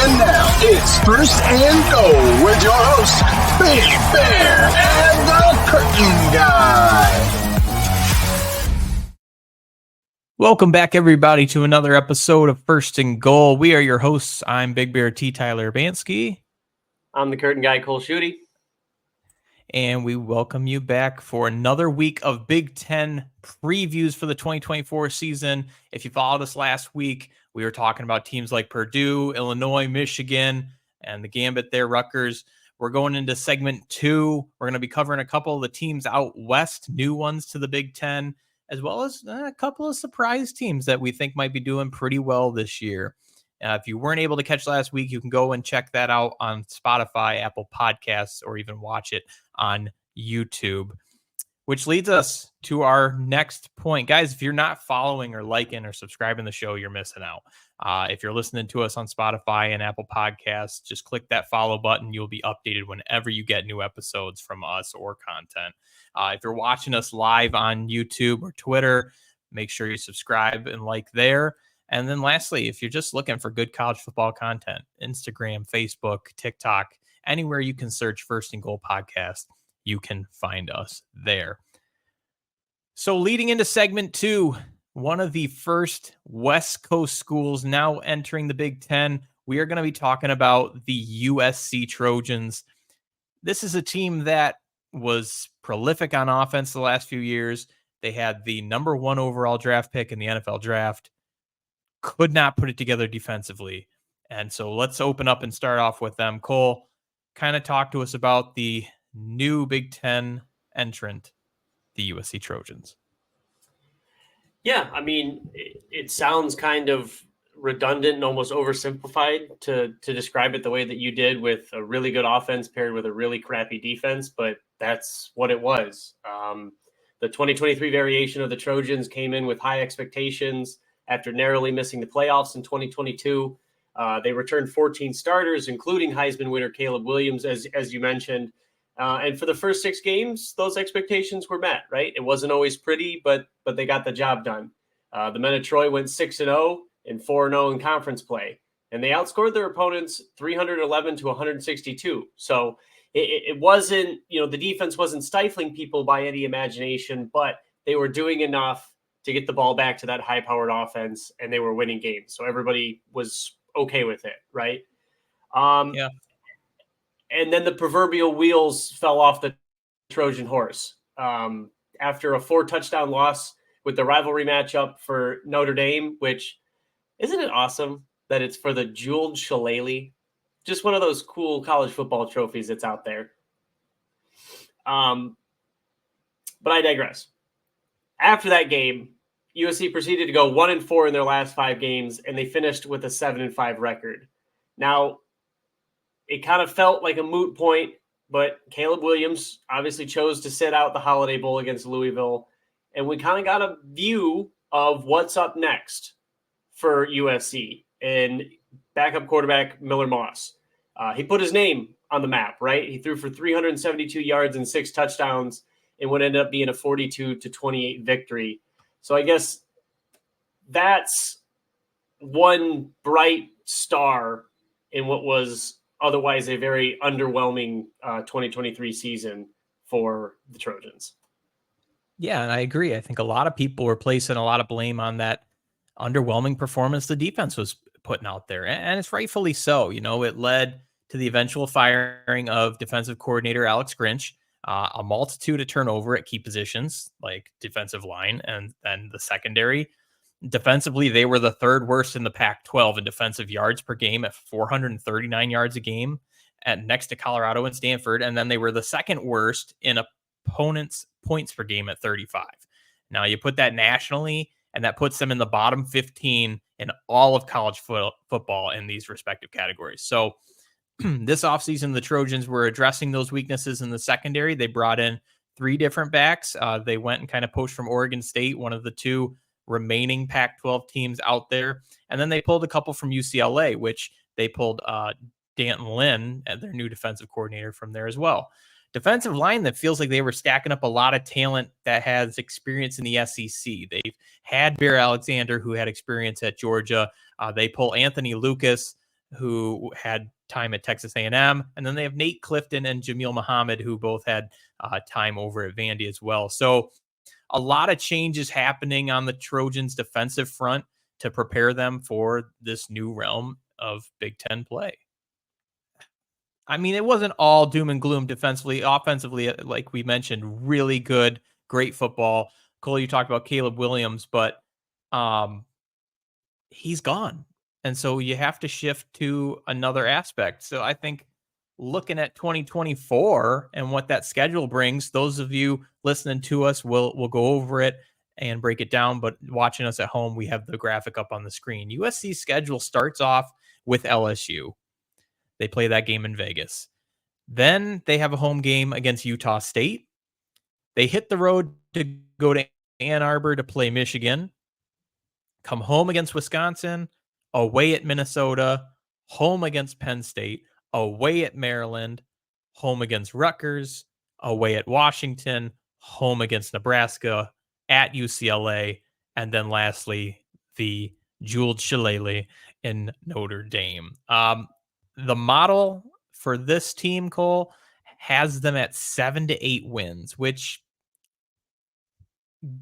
And now it's First and Goal with your hosts, Big Bear and the Curtain Guy. Welcome back, everybody, to another episode of First and Goal. We are your hosts. I'm Big Bear T. Tyler Bansky. I'm the Curtain Guy, Cole Schutte. And we welcome you back for another week of Big Ten previews for the 2024 season. If you followed us last week, we were talking about teams like Purdue, Illinois, Michigan, and the Gambit there, Rutgers. We're going into segment 2. We're going to be covering a couple of the teams out west, new ones to the Big Ten, as well as a couple of surprise teams that we think might be doing pretty well this year. If you weren't able to catch last week, you can go and check that out on Spotify, Apple Podcasts, or even watch it on YouTube. Which leads us to our next point. Guys, if you're not following or liking or subscribing to the show, you're missing out. If you're listening to us on Spotify and Apple Podcasts, just click that follow button. You'll be updated whenever you get new episodes from us or content. If you're watching us live on YouTube or Twitter, make sure you subscribe and like there. And then lastly, if you're just looking for good college football content, Instagram, Facebook, TikTok, anywhere you can search First and Goal Podcast, you can find us there. So leading into segment 2, one of the first West Coast schools now entering the Big Ten, we are going to be talking about the USC Trojans. This is a team that was prolific on offense the last few years. They had the number 1 overall draft pick in the NFL draft. Could not put it together defensively. And so let's open up and start off with them. Cole, kind of talk to us about the new Big Ten entrant, the USC Trojans. Yeah, I mean, it sounds kind of redundant and almost oversimplified to describe it the way that you did, with a really good offense paired with a really crappy defense, but that's what it was. The 2023 variation of the Trojans came in with high expectations after narrowly missing the playoffs in 2022. They returned 14 starters, including Heisman winner Caleb Williams, as you mentioned. And for the first 6 games, those expectations were met, right? It wasn't always pretty, but they got the job done. The men of Troy went 6-0 and 4-0 in conference play, and they outscored their opponents 311 to 162. So it wasn't, the defense wasn't stifling people by any imagination, but they were doing enough to get the ball back to that high-powered offense, and they were winning games. So everybody was okay with it, right? Yeah. And then the proverbial wheels fell off the Trojan horse. After a 4-touchdown loss with the rivalry matchup for Notre Dame, which, isn't it awesome that it's for the jeweled shillelagh? Just one of those cool college football trophies that's out there. But I digress. After that game, USC proceeded to go 1-4 in their last 5 games, and they finished with a 7-5 record. Now, it kind of felt like a moot point, but Caleb Williams obviously chose to sit out the Holiday Bowl against Louisville, and we kind of got a view of what's up next for USC and backup quarterback Miller Moss. He put his name on the map, right? He threw for 372 yards and 6 touchdowns in what ended up being a 42-28 victory. So I guess that's one bright star in what was otherwise a very underwhelming 2023 season for the Trojans. Yeah, and I agree. I think a lot of people were placing a lot of blame on that underwhelming performance the defense was putting out there, and it's rightfully so. It led to the eventual firing of defensive coordinator Alex Grinch, a multitude of turnover at key positions like defensive line and the secondary. Defensively, they were the 3rd worst in the Pac-12 in defensive yards per game at 439 yards a game, at next to Colorado and Stanford. And then they were the 2nd worst in opponents' points per game at 35. Now you put that nationally, and that puts them in the bottom 15 in all of college football in these respective categories. So this offseason, the Trojans were addressing those weaknesses in the secondary. They brought in 3 different backs. They went and kind of poached from Oregon State, one of the 2 remaining Pac-12 teams out there. And then they pulled a couple from UCLA, which they pulled Danton Lynn, their new defensive coordinator, from there as well. Defensive line that feels like they were stacking up a lot of talent that has experience in the SEC. They've had Bear Alexander, who had experience at Georgia. They pull Anthony Lucas, who had time at Texas A&M, and then they have Nate Clifton and Jameel Muhammad, who both had time over at Vandy as well. So a lot of changes happening on the Trojans' defensive front to prepare them for this new realm of Big Ten play. I mean, it wasn't all doom and gloom defensively. Offensively, like we mentioned, really good, great football. Cole, you talked about Caleb Williams, but he's gone. And so you have to shift to another aspect. So I think looking at 2024 and what that schedule brings, those of you listening to us will go over it and break it down. But watching us at home, we have the graphic up on the screen. USC's schedule starts off with LSU. They play that game in Vegas. Then they have a home game against Utah State. They hit the road to go to Ann Arbor to play Michigan. Come home against Wisconsin, away at Minnesota, home against Penn State, away at Maryland, home against Rutgers, away at Washington, home against Nebraska, at UCLA, and then lastly, the jeweled shillelagh in Notre Dame. The model for this team, Cole, has them at 7 to 8 wins, which,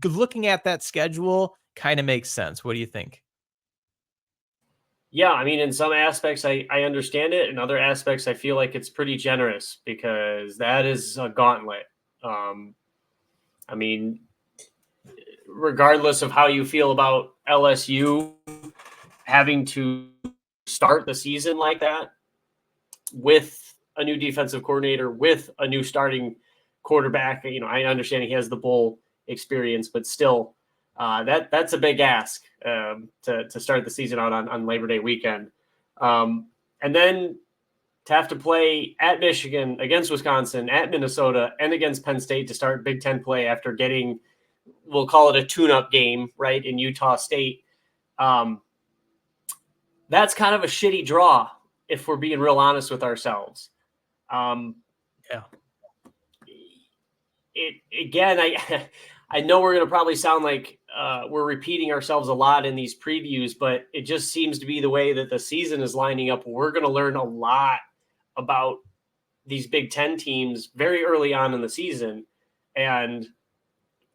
looking at that schedule, kind of makes sense. What do you think? Yeah, I mean, in some aspects, I understand it. In other aspects, I feel like it's pretty generous because that is a gauntlet. I mean, regardless of how you feel about LSU having to start the season like that with a new defensive coordinator, with a new starting quarterback, I understand he has the bowl experience, but still, that's a big ask to start the season out on Labor Day weekend. And then to have to play at Michigan, against Wisconsin, at Minnesota, and against Penn State to start Big Ten play after getting, we'll call it a tune-up game, right, in Utah State. That's kind of a shitty draw if we're being real honest with ourselves. Yeah. I know we're going to probably sound like we're repeating ourselves a lot in these previews, but it just seems to be the way that the season is lining up. We're going to learn a lot about these Big Ten teams very early on in the season. And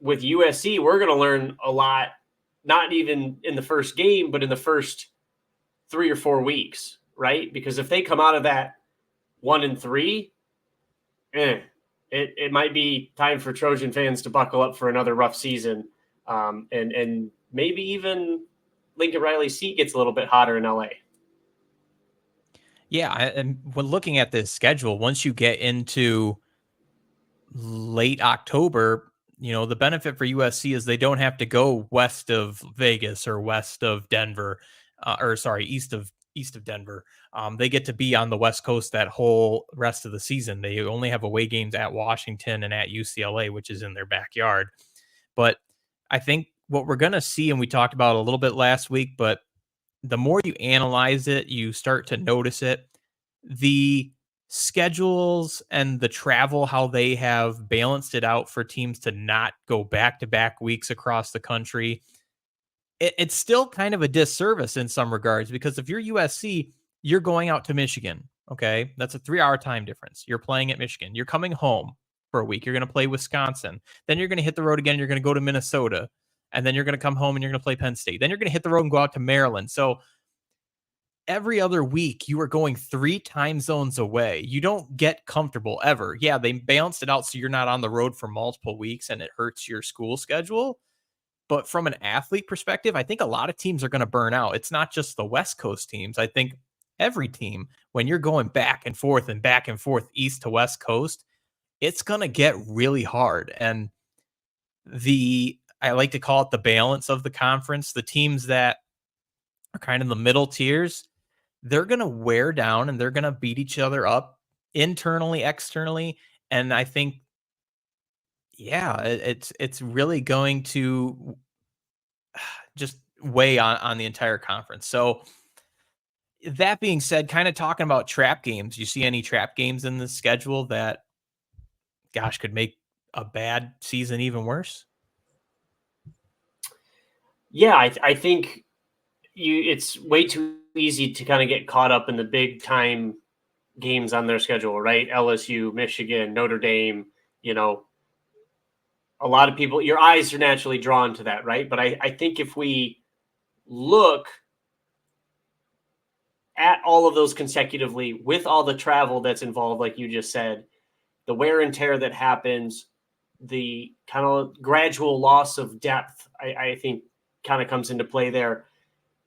with USC, we're going to learn a lot, not even in the first game, but in the first 3 or 4 weeks, right? Because if they come out of that 1-3, it might be time for Trojan fans to buckle up for another rough season. And maybe even Lincoln Riley's seat gets a little bit hotter in LA. Yeah, and when looking at this schedule, once you get into late October, the benefit for USC is they don't have to go west of Vegas or west of Denver, east of Denver. They get to be on the West Coast that whole rest of the season. They only have away games at Washington and at UCLA, which is in their backyard. But I think what we're going to see, and we talked about a little bit last week, but the more you analyze it, you start to notice it. The schedules and the travel, how they have balanced it out for teams to not go back-to-back weeks across the country. It's still kind of a disservice in some regards, because if you're USC, you're going out to Michigan. Okay. That's a 3-hour time difference. You're playing at Michigan. You're coming home for a week. You're going to play Wisconsin. Then you're going to hit the road again. You're going to go to Minnesota, and then you're going to come home and you're going to play Penn State. Then you're going to hit the road and go out to Maryland. So every other week you are going 3 time zones away. You don't get comfortable ever. Yeah. They balanced it out so you're not on the road for multiple weeks and it hurts your school schedule. But from an athlete perspective, I think a lot of teams are going to burn out. It's not just the West Coast teams. I think every team, when you're going back and forth east to West Coast, it's going to get really hard. And I like to call it the balance of the conference. The teams that are kind of the middle tiers, they're going to wear down and they're going to beat each other up internally, externally. And I think, yeah, it's really going to just weigh on the entire conference. So that being said, kind of talking about trap games, you see any trap games in the schedule that, gosh, could make a bad season even worse? Yeah, I think it's way too easy to kind of get caught up in the big time games on their schedule, right? LSU, Michigan, Notre Dame, a lot of people, your eyes are naturally drawn to that, right? But I think if we look at all of those consecutively with all the travel that's involved, like you just said, the wear and tear that happens, the kind of gradual loss of depth, I think kind of comes into play there.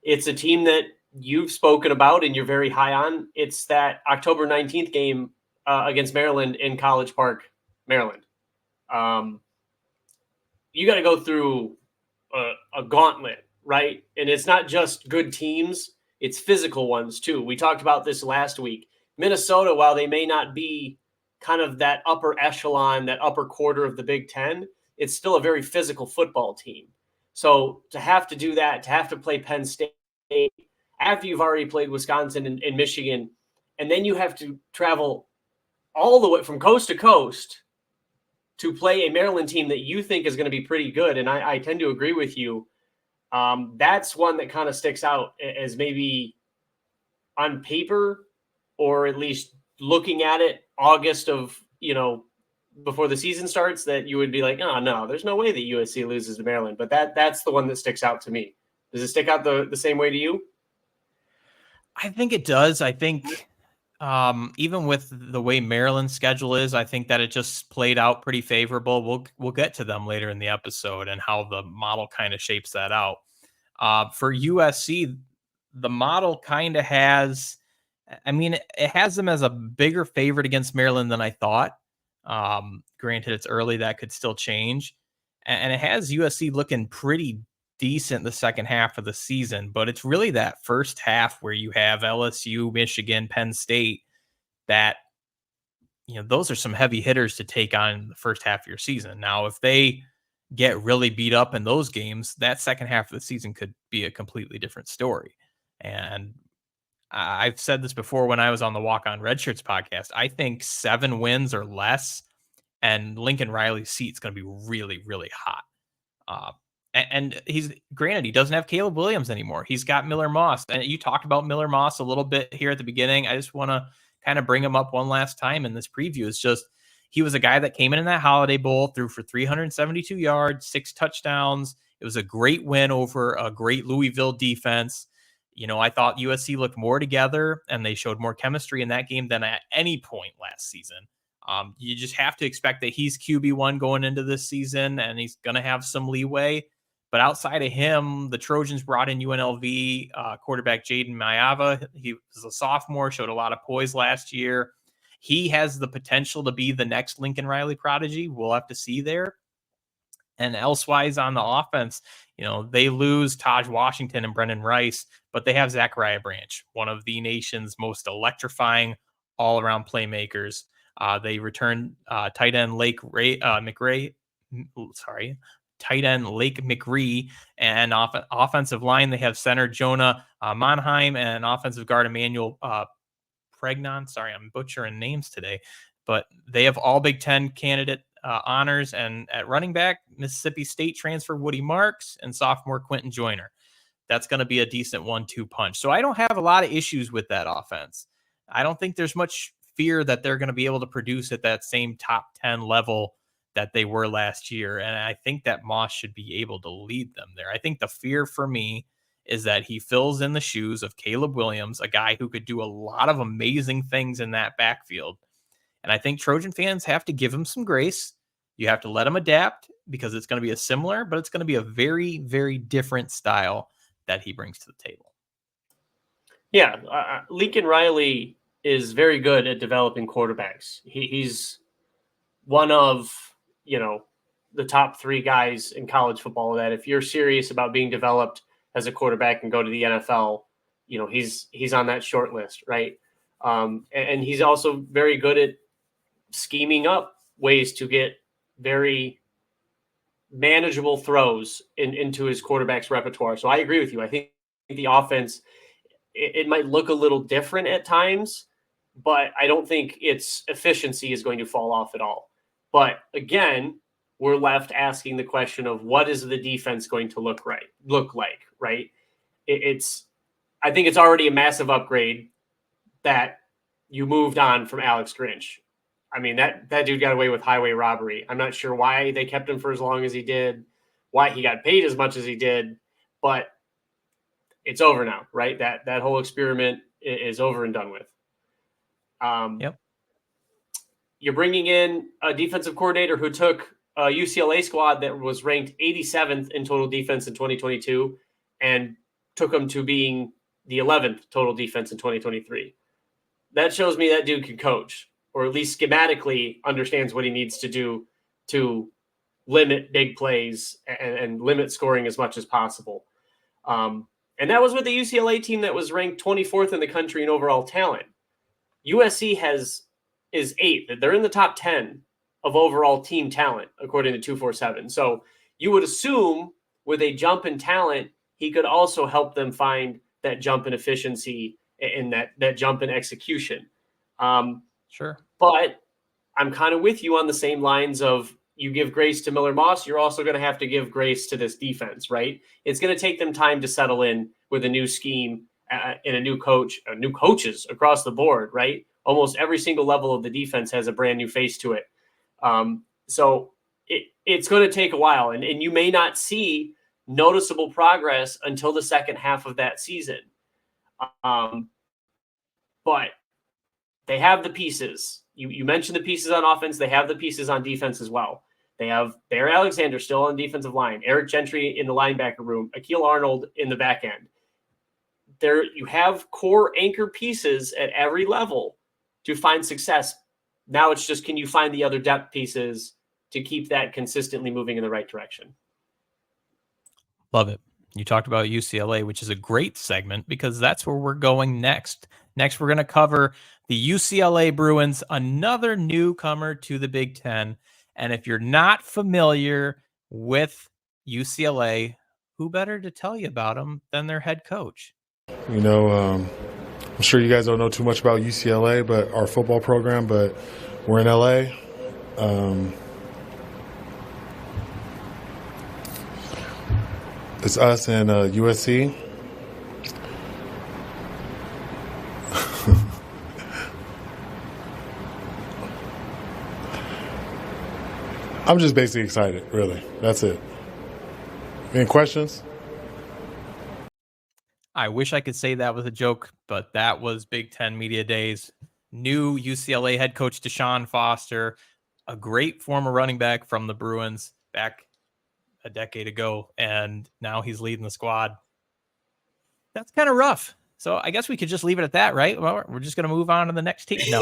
It's a team that you've spoken about and you're very high on. It's that October 19th game against Maryland in College Park, Maryland. You got to go through a gauntlet, right? And it's not just good teams, it's physical ones too. We talked about this last week. Minnesota, while they may not be kind of that upper echelon, that upper quarter of the Big Ten, it's still a very physical football team. So to have to do that, to have to play Penn State after you've already played Wisconsin and Michigan, and then you have to travel all the way from coast to coast to play a Maryland team that you think is going to be pretty good. And I tend to agree with you. That's one that kind of sticks out as maybe on paper, or at least looking at it August of, before the season starts, that you would be like, oh no, there's no way that USC loses to Maryland. But that's the one that sticks out to me. Does it stick out the same way to you? I think it does. I think even with the way Maryland's schedule is, I think that it just played out pretty favorable. We'll get to them later in the episode and how the model kind of shapes that out. For USC, the model kind of has, it has them as a bigger favorite against Maryland than I thought. Granted, it's early, that could still change. And it has USC looking pretty decent the second half of the season, but it's really that first half where you have LSU, Michigan, Penn State, that, those are some heavy hitters to take on in the first half of your season. Now, if they get really beat up in those games, that second half of the season could be a completely different story. And I've said this before when I was on the Walk On Red Shirts podcast. I think 7 wins or less, and Lincoln Riley's seat's going to be really, really hot. And he doesn't have Caleb Williams anymore. He's got Miller Moss. And you talked about Miller Moss a little bit here at the beginning. I just want to kind of bring him up one last time in this preview. It's just, he was a guy that came in that Holiday Bowl, threw for 372 yards, 6 touchdowns. It was a great win over a great Louisville defense. I thought USC looked more together and they showed more chemistry in that game than at any point last season. You just have to expect that he's QB1 going into this season, and he's going to have some leeway. But outside of him, the Trojans brought in UNLV quarterback Jaden Mayava. He was a sophomore, showed a lot of poise last year. He has the potential to be the next Lincoln Riley prodigy. We'll have to see there. And elsewise on the offense, they lose Taj Washington and Brendan Rice, but they have Zachariah Branch, one of the nation's most electrifying all-around playmakers. They return tight end Lake McRee, and offensive line. They have center Jonah Monheim and offensive guard Emmanuel Pregnon. Sorry, I'm butchering names today, but they have all Big Ten candidate honors. And at running back, Mississippi State transfer Woody Marks and sophomore Quentin Joyner. That's going to be a decent 1-2 punch. So I don't have a lot of issues with that offense. I don't think there's much fear that they're going to be able to produce at that same top 10 level that they were last year. And I think that Moss should be able to lead them there. I think the fear for me is that he fills in the shoes of Caleb Williams, a guy who could do a lot of amazing things in that backfield. And I think Trojan fans have to give him some grace. You have to let him adapt, because it's going to be a similar, but it's going to be a very, very different style that he brings to the table. Yeah. Lincoln Riley is very good at developing quarterbacks. He's one of, the top 3 guys in college football that if you're serious about being developed as a quarterback and go to the NFL, he's on that short list, right? And he's also very good at scheming up ways to get very manageable throws into his quarterback's repertoire. So I agree with you. I think the offense, it might look a little different at times, but I don't think its efficiency is going to fall off at all. But again, we're left asking the question of what is the defense going to look like, right? It's I think it's already a massive upgrade that you moved on from Alex Grinch. I mean, that dude got away with highway robbery. I'm not sure why they kept him for as long as he did, why he got paid as much as he did, but it's over now, right? That whole experiment is over and done with. Yep. You're bringing in a defensive coordinator who took a UCLA squad that was ranked 87th in total defense in 2022 and took them to being the 11th total defense in 2023. That shows me that dude can coach, or at least schematically understands what he needs to do to limit big plays and limit scoring as much as possible. And that was with the UCLA team that was ranked 24th in the country in overall talent. USC is 8th. They're in the top 10 of overall team talent, according to 247. So you would assume with a jump in talent, he could also help them find that jump in efficiency and that jump in execution. Sure. But I'm kind of with you on the same lines of you give grace to Miller Moss, you're also going to have to give grace to this defense, right? It's going to take them time to settle in with a new scheme and a new coach, new coaches across the board, right? Almost every single level of the defense has a brand new face to it. So it's going to take a while, and you may not see noticeable progress until the second half of that season. But they have the pieces. You mentioned the pieces on offense. They have the pieces on defense as well. They have Bear Alexander still on defensive line, Eric Gentry in the linebacker room, Akil Arnold in the back end. There you have core anchor pieces at every level to find success. Now it's just, can you find the other depth pieces to keep that consistently moving in the right direction? Love it. You talked about UCLA, which is a great segment because that's where we're going next. Next, we're going to cover the UCLA Bruins, another newcomer to the Big Ten. And if you're not familiar with UCLA, who better to tell you about them than their head coach? You know, I'm sure you guys don't know too much about UCLA, but our football program, but we're in LA. It's us and USC. I'm just basically excited, really. That's it. Any questions? I wish I could say that was a joke, but that was Big Ten Media Days. New UCLA head coach Deshaun Foster, a great former running back from the Bruins back a decade ago, and now he's leading the squad. That's kind of rough. So I guess we could just leave it at that, right? Well, we're just going to move on to the next team. No,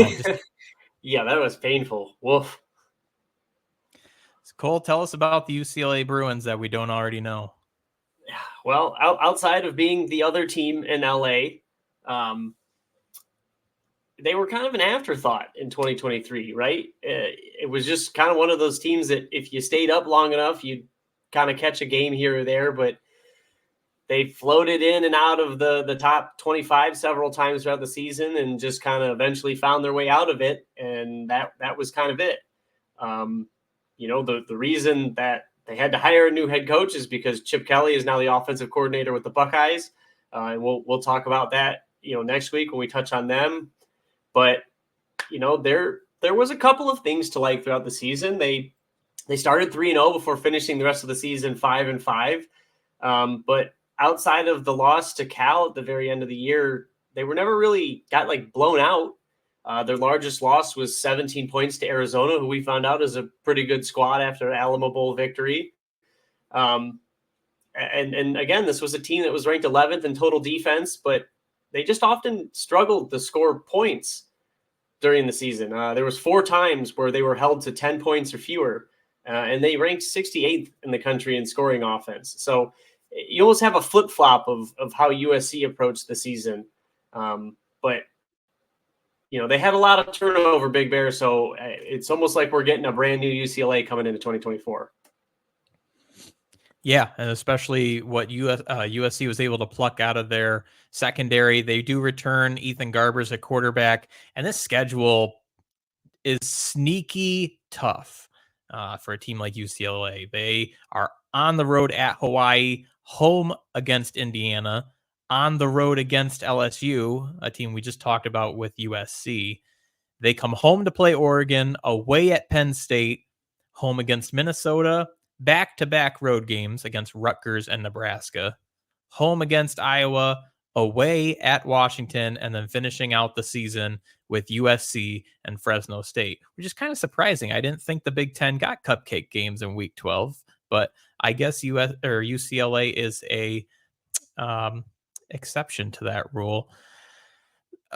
Yeah, that was painful. Woof. Cole, tell us about the UCLA Bruins that we don't already know. Well, outside of being the other team in LA, they were kind of an afterthought in 2023, right? It was just kind of one of those teams that if you stayed up long enough, you'd kind of catch a game here or there, but they floated in and out of the top 25 several times throughout the season and just kind of eventually found their way out of it. And that was kind of it. The reason that they had to hire a new head coach is because Chip Kelly is now the offensive coordinator with the Buckeyes. And we'll talk about that, next week when we touch on them. But, there was a couple of things to like throughout the season. They started 3-0 before finishing the rest of the season 5-5. But outside of the loss to Cal at the very end of the year, they were never really got blown out. Their largest loss was 17 points to Arizona, who we found out is a pretty good squad after an Alamo Bowl victory. And again, this was a team that was ranked 11th in total defense, but they just often struggled to score points during the season. There was 4 times where they were held to 10 points or fewer, and they ranked 68th in the country in scoring offense. So you almost have a flip-flop of how USC approached the season. But they had a lot of turnover, Big Bear, so it's almost like we're getting a brand new UCLA coming into 2024. Yeah, and especially what USC was able to pluck out of their secondary. They do return Ethan Garbers at quarterback, and this schedule is sneaky tough for a team like UCLA. They are on the road at Hawaii, home against Indiana, on the road against LSU, a team we just talked about with USC. They come home to play Oregon, away at Penn State, home against Minnesota, back-to-back road games against Rutgers and Nebraska, home against Iowa, away at Washington, and then finishing out the season with USC and Fresno State, which is kind of surprising. I didn't think the Big Ten got cupcake games in Week 12, but I guess UCLA is a exception to that rule.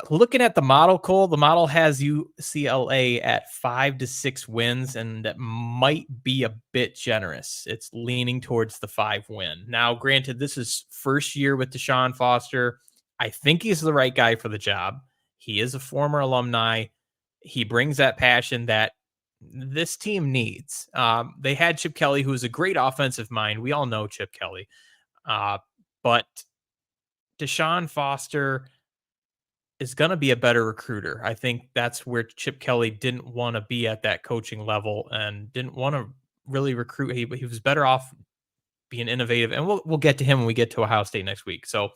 Looking at the model, Cole, the model has UCLA at 5 to 6 wins, and that might be a bit generous. It's leaning towards the 5-win. Now, granted, this is first year with Deshaun Foster. I think he's the right guy for the job. He is a former alumni. He brings that passion that this team needs. They had Chip Kelly, who is a great offensive mind. We all know Chip Kelly. But Deshaun Foster is going to be a better recruiter. I think that's where Chip Kelly didn't want to be at that coaching level and didn't want to really recruit. He was better off being innovative. And we'll get to him when we get to Ohio State next week. So,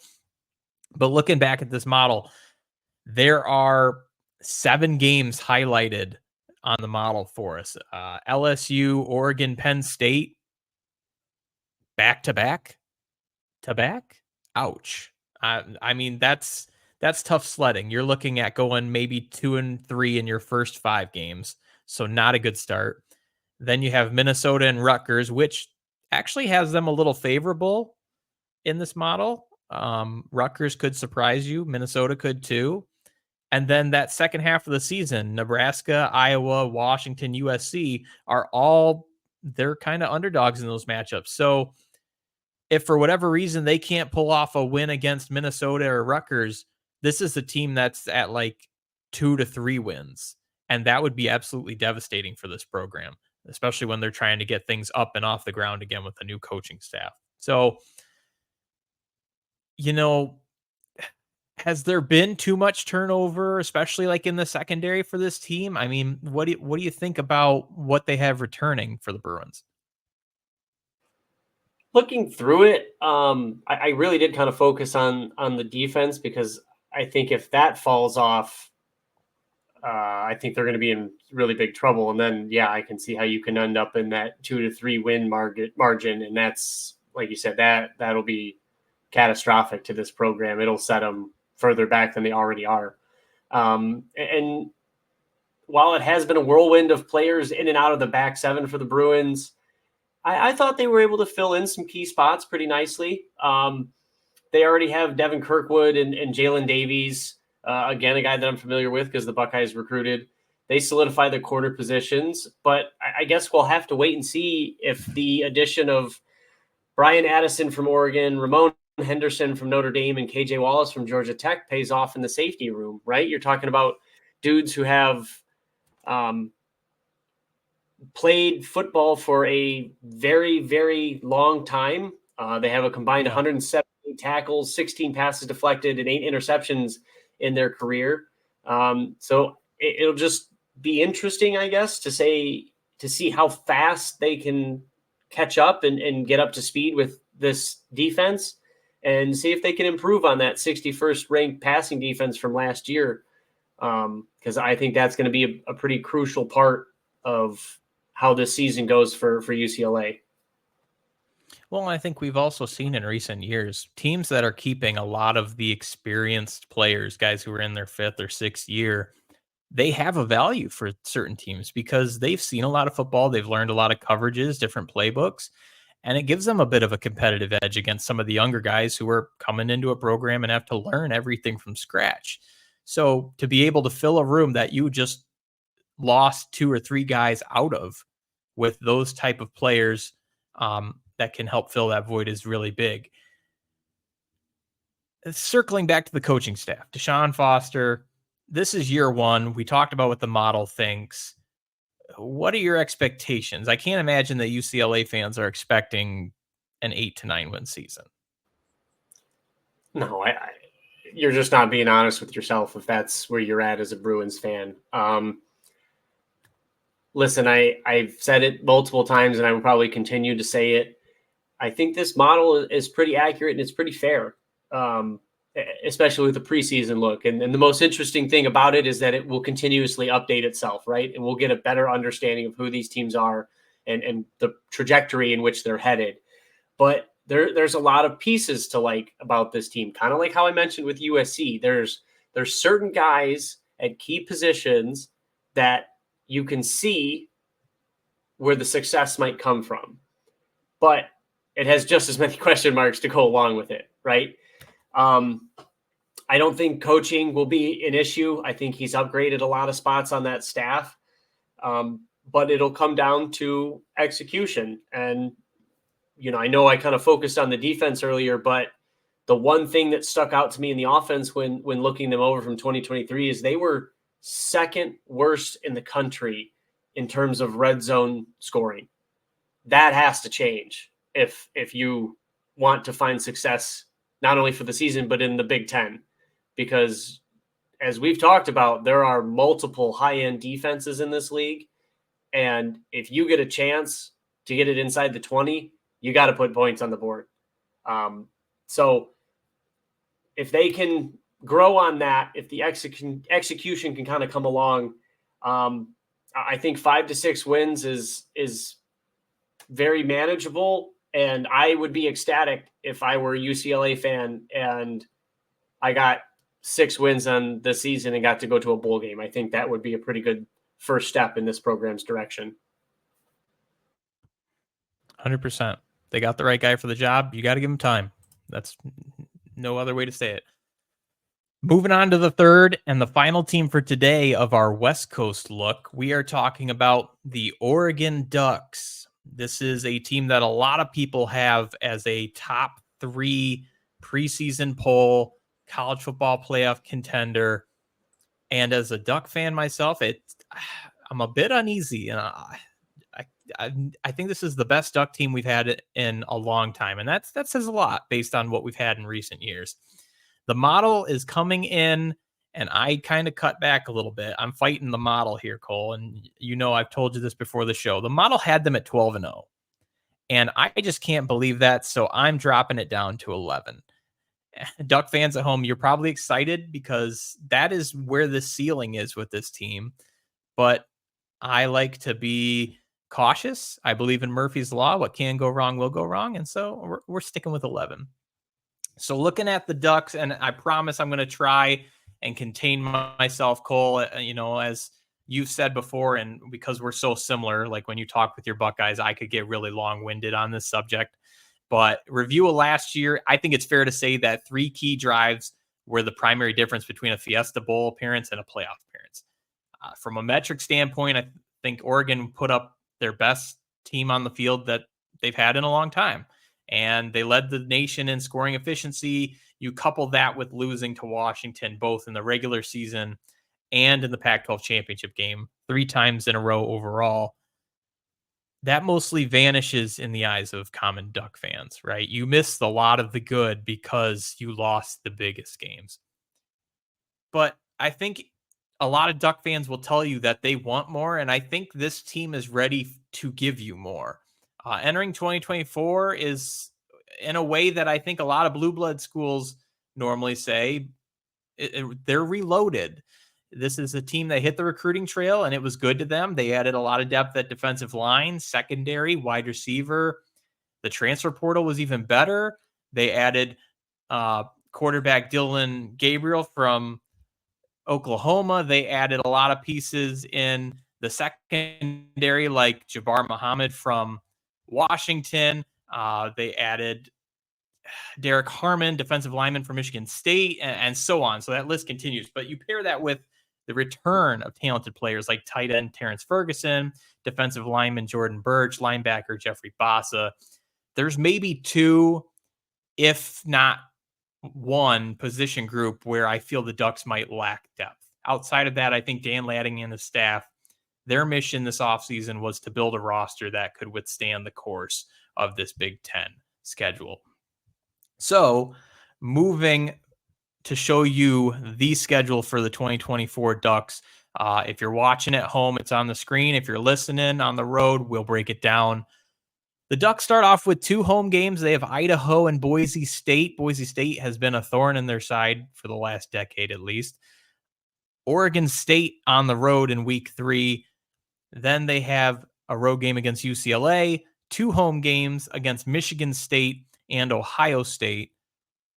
but looking back at this model, there are 7 games highlighted on the model for us. LSU, Oregon, Penn State, back-to-back. Ouch. I mean, that's tough sledding. You're looking at going maybe 2-3 in your first 5 games. So not a good start. Then you have Minnesota and Rutgers, which actually has them a little favorable in this model. Rutgers could surprise you. Minnesota could too. And then that second half of the season, Nebraska, Iowa, Washington, USC they're kind of underdogs in those matchups. So if for whatever reason they can't pull off a win against Minnesota or Rutgers, this is a team that's at like 2 to 3 wins. And that would be absolutely devastating for this program, especially when they're trying to get things up and off the ground again with the new coaching staff. So, has there been too much turnover, especially like in the secondary for this team? I mean, what do you think about what they have returning for the Bruins? Looking through it, I really did kind of focus on the defense, because I think if that falls off, I think they're going to be in really big trouble. And then, I can see how you can end up in that 2 to 3 win margin. And that's, like you said, that'll be catastrophic to this program. It'll set them further back than they already are. And while it has been a whirlwind of players in and out of the back 7 for the Bruins, I thought they were able to fill in some key spots pretty nicely. They already have Devin Kirkwood and Jalen Davies, again, a guy that I'm familiar with because the Buckeyes recruited. They solidify their corner positions, but I guess we'll have to wait and see if the addition of Brian Addison from Oregon, Ramon Henderson from Notre Dame, and KJ Wallace from Georgia Tech pays off in the safety room, right? You're talking about dudes who have played football for a very, very long time. They have a combined 170 tackles, 16 passes deflected, and 8 interceptions in their career. So it'll just be interesting, I guess, to see how fast they can catch up and get up to speed with this defense, and see if they can improve on that 61st ranked passing defense from last year. Because I think that's going to be a pretty crucial part of how this season goes for UCLA. Well, I think we've also seen in recent years teams that are keeping a lot of the experienced players, guys who are in their 5th or 6th year, they have a value for certain teams because they've seen a lot of football. They've learned a lot of coverages, different playbooks, and it gives them a bit of a competitive edge against some of the younger guys who are coming into a program and have to learn everything from scratch. So to be able to fill a room that you just lost 2 or 3 guys out of with those type of players that can help fill that void is really big. Circling back to the coaching staff, Deshaun Foster, this is year 1. We talked about what the model thinks. What are your expectations? I can't imagine that UCLA fans are expecting an 8 to 9 win season. No, you're just not being honest with yourself if that's where you're at as a Bruins fan. Listen, I've said it multiple times, and I will probably continue to say it. I think this model is pretty accurate and it's pretty fair. especially with the preseason look. And the most interesting thing about it is that it will continuously update itself, right? And we'll get a better understanding of who these teams are and the trajectory in which they're headed. But there's a lot of pieces to like about this team, kind of like how I mentioned with USC. There's certain guys at key positions that you can see where the success might come from, but it has just as many question marks to go along with it, right? I don't think coaching will be an issue. I think he's upgraded a lot of spots on that staff, but it'll come down to execution. And, I know I kind of focused on the defense earlier, but the one thing that stuck out to me in the offense when looking them over from 2023 is they were second worst in the country in terms of red zone scoring. That has to change if you want to find success, not only for the season, but in the Big Ten, because as we've talked about, there are multiple high-end defenses in this league. And if you get a chance to get it inside the 20, you got to put points on the board. So if they can grow on that, if the execution can kind of come along, I think 5 to 6 wins is very manageable. And I would be ecstatic if I were a UCLA fan and I got 6 wins on the season and got to go to a bowl game. I think that would be a pretty good first step in this program's direction. 100%. They got the right guy for the job. You got to give him time. That's no other way to say it. Moving on to the third and the final team for today of our West Coast look, we are talking about the Oregon Ducks. This is a team that a lot of people have as a top 3 preseason poll college football playoff contender. And as a Duck fan myself, I'm a bit uneasy. And I think this is the best Duck team we've had in a long time. And that says a lot based on what we've had in recent years. The model is coming in, and I kind of cut back a little bit. I'm fighting the model here, Cole. And I've told you this before the show. The model had them at 12-0. And I just can't believe that. So I'm dropping it down to 11. Duck fans at home, you're probably excited because that is where the ceiling is with this team. But I like to be cautious. I believe in Murphy's Law. What can go wrong will go wrong. And so we're sticking with 11. So looking at the Ducks, and I promise I'm going to try and contain myself, Cole, as you've said before, and because we're so similar, like when you talk with your Buckeyes, I could get really long-winded on this subject. But review of last year, I think it's fair to say that 3 key drives were the primary difference between a Fiesta Bowl appearance and a playoff appearance. From a metric standpoint, I think Oregon put up their best team on the field that they've had in a long time. And they led the nation in scoring efficiency. You couple that with losing to Washington, both in the regular season and in the Pac-12 championship game, 3 times in a row overall. That mostly vanishes in the eyes of common Duck fans, right? You missed a lot of the good because you lost the biggest games. But I think a lot of Duck fans will tell you that they want more, and I think this team is ready to give you more. Entering 2024 is in a way that I think a lot of blue blood schools normally say they're reloaded. This is a team that hit the recruiting trail, and it was good to them. They added a lot of depth at defensive line, secondary, wide receiver. The transfer portal was even better. They added quarterback Dylan Gabriel from Oklahoma. They added a lot of pieces in the secondary, like Jabbar Muhammad from Washington. They added Derek Harmon, defensive lineman from Michigan State, and so on. So that list continues. But you pair that with the return of talented players like tight end Terrence Ferguson, defensive lineman Jordan Birch, linebacker Jeffrey Bassa. There's maybe 2, if not 1, position group where I feel the Ducks might lack depth. Outside of that, I think Dan Latting and the staff, their mission this offseason was to build a roster that could withstand the course of this Big Ten schedule. So moving to show you the schedule for the 2024 Ducks. If you're watching at home, it's on the screen. If you're listening on the road, we'll break it down. The Ducks start off with 2 home games. They have Idaho and Boise State. Boise State has been a thorn in their side for the last decade at least. Oregon State on the road in week 3. Then they have a road game against UCLA, 2 home games against Michigan State and Ohio State.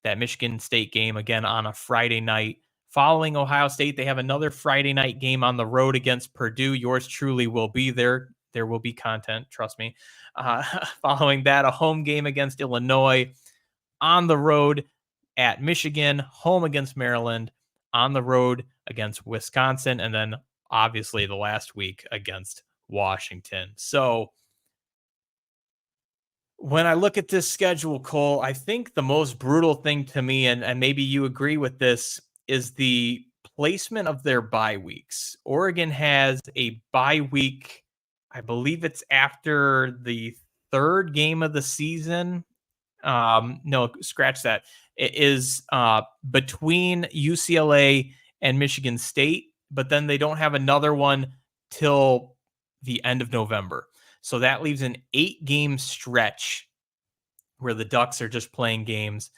That Michigan State game again on a Friday night. Following Ohio State, they have another Friday night game on the road against Purdue. Yours truly will be there. There will be content, trust me. Following that, a home game against Illinois, on the road at Michigan, home against Maryland, on the road against Wisconsin, and then obviously the last week against Washington. So when I look at this schedule, Cole, I think the most brutal thing to me, and maybe you agree with this, is the placement of their bye weeks. Oregon has a bye week, I believe it's after the 3rd game of the season. No, scratch that. It is between UCLA and Michigan State, but then they don't have another one till the end of November. So that leaves an 8-game stretch where the Ducks are just playing games,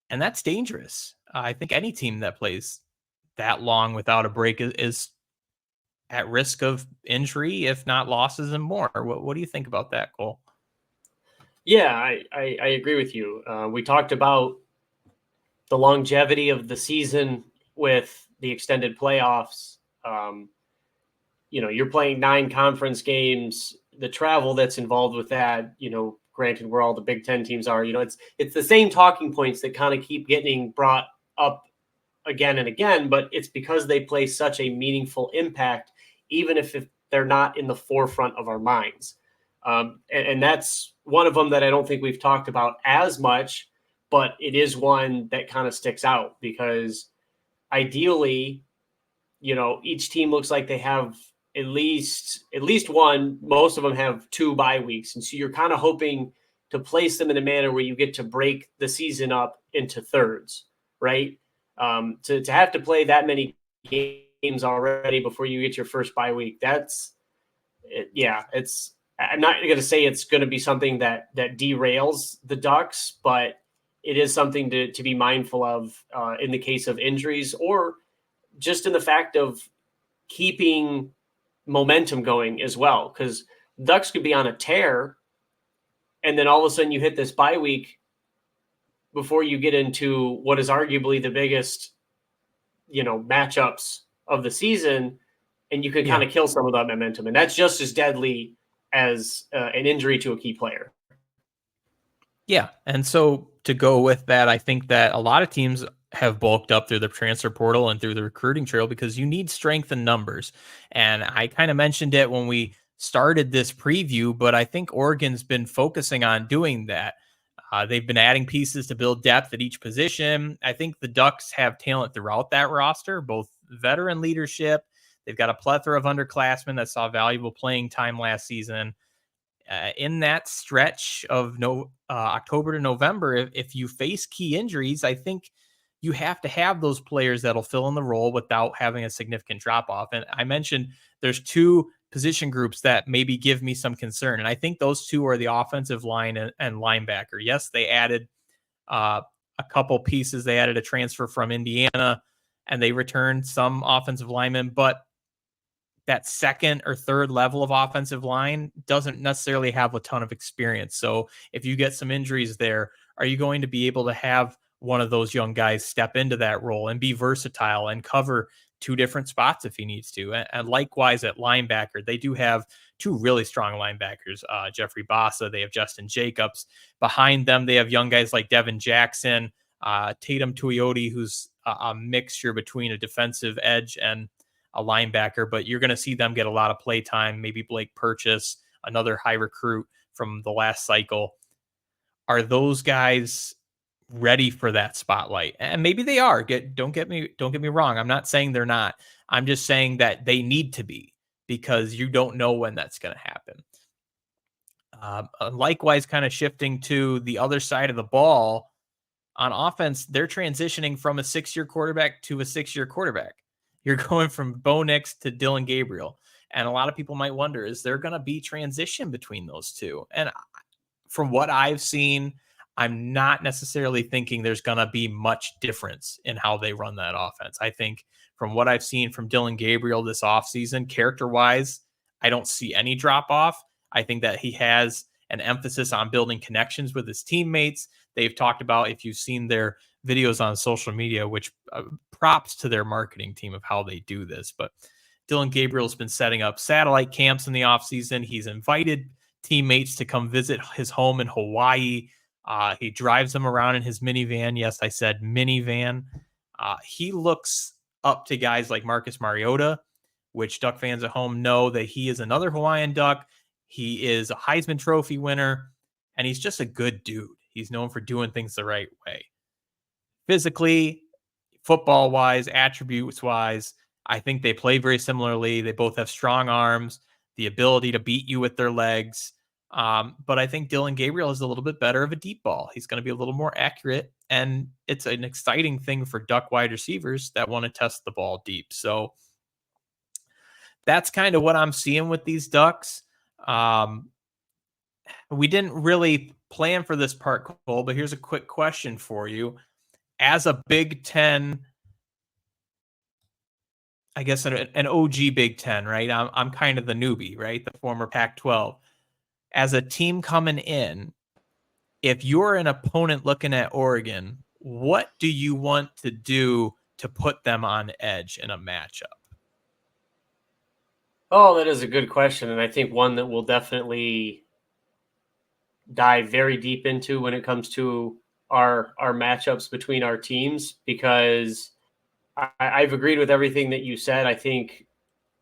and that's dangerous. I think any team that plays that long without a break is at risk of injury, if not losses and more. What do you think about that, Cole? Yeah, I agree with you. We talked about the longevity of the season with the extended playoffs. You're playing 9 conference games, the travel that's involved with that, granted where all the Big Ten teams are, it's the same talking points that kind of keep getting brought up again and again, but it's because they play such a meaningful impact, even if they're not in the forefront of our minds. And that's one of them that I don't think we've talked about as much, but it is one that kind of sticks out because ideally, each team looks like they have at least one, most of them have 2 bye weeks. And so you're kind of hoping to place them in a manner where you get to break the season up into thirds, right? To have to play that many games already before you get your first bye week, I'm not going to say it's going to be something that derails the Ducks, but it is something to be mindful of in the case of injuries or just in the fact of keeping momentum going as well. Because Ducks could be on a tear, and then all of a sudden you hit this bye week before you get into what is arguably the biggest, matchups of the season, and you can kind of kill some of that momentum. And that's just as deadly as an injury to a key player. Yeah. And so to go with that, I think that a lot of teams have bulked up through the transfer portal and through the recruiting trail because you need strength in numbers. And I kind of mentioned it when we started this preview, but I think Oregon's been focusing on doing that. They've been adding pieces to build depth at each position. I think the Ducks have talent throughout that roster, both veteran leadership. They've got a plethora of underclassmen that saw valuable playing time last season. In that stretch of October to November, if you face key injuries, I think you have to have those players that'll fill in the role without having a significant drop off. And I mentioned there's 2 position groups that maybe give me some concern. And I think those 2 are the offensive line and linebacker. Yes, they added a couple pieces. They added a transfer from Indiana and they returned some offensive linemen, but that second or third level of offensive line doesn't necessarily have a ton of experience. So if you get some injuries there, are you going to be able to have one of those young guys step into that role and be versatile and cover 2 different spots if he needs to? And likewise at linebacker, they do have 2 really strong linebackers, Jeffrey Bassa, they have Justin Jacobs. Behind them, they have young guys like Devin Jackson, Tatum Tuioti, who's a mixture between a defensive edge and a linebacker, but you're going to see them get a lot of play time. Maybe Blake Purchase, another high recruit from the last cycle. Are those guys ready for that spotlight? And maybe they are. Don't get me wrong. I'm not saying they're not. I'm just saying that they need to be because you don't know when that's going to happen. Likewise, kind of shifting to the other side of the ball on offense, they're transitioning from a 6-year quarterback to a 6-year quarterback. You're going from Bo Nix to Dylan Gabriel. And a lot of people might wonder, is there going to be transition between those 2? And from what I've seen, I'm not necessarily thinking there's going to be much difference in how they run that offense. I think from what I've seen from Dylan Gabriel this offseason, character-wise, I don't see any drop-off. I think that he has an emphasis on building connections with his teammates. They've talked about, if you've seen their videos on social media, which props to their marketing team of how they do this. But Dylan Gabriel's been setting up satellite camps in the offseason. He's invited teammates to come visit his home in Hawaii. He drives them around in his minivan. Yes, I said minivan. He looks up to guys like Marcus Mariota, which Duck fans at home know that he is another Hawaiian Duck. He is a Heisman Trophy winner, and he's just a good dude. He's known for doing things the right way. Physically, football-wise, attributes-wise, I think they play very similarly. They both have strong arms, the ability to beat you with their legs. But I think Dylan Gabriel is a little bit better of a deep ball. He's going to be a little more accurate, and it's an exciting thing for Duck wide receivers that want to test the ball deep. So that's kind of what I'm seeing with these Ducks. We didn't really plan for this part, Cole, but here's a quick question for you. As a Big Ten, I guess an OG Big Ten, right? I'm kind of the newbie, right? The former Pac-12. As a team coming in, if you're an opponent looking at Oregon, what do you want to do to put them on edge in a matchup? Oh, that is a good question, and I think one that we'll definitely dive very deep into when it comes to our matchups between our teams, because I've agreed with everything that you said. I think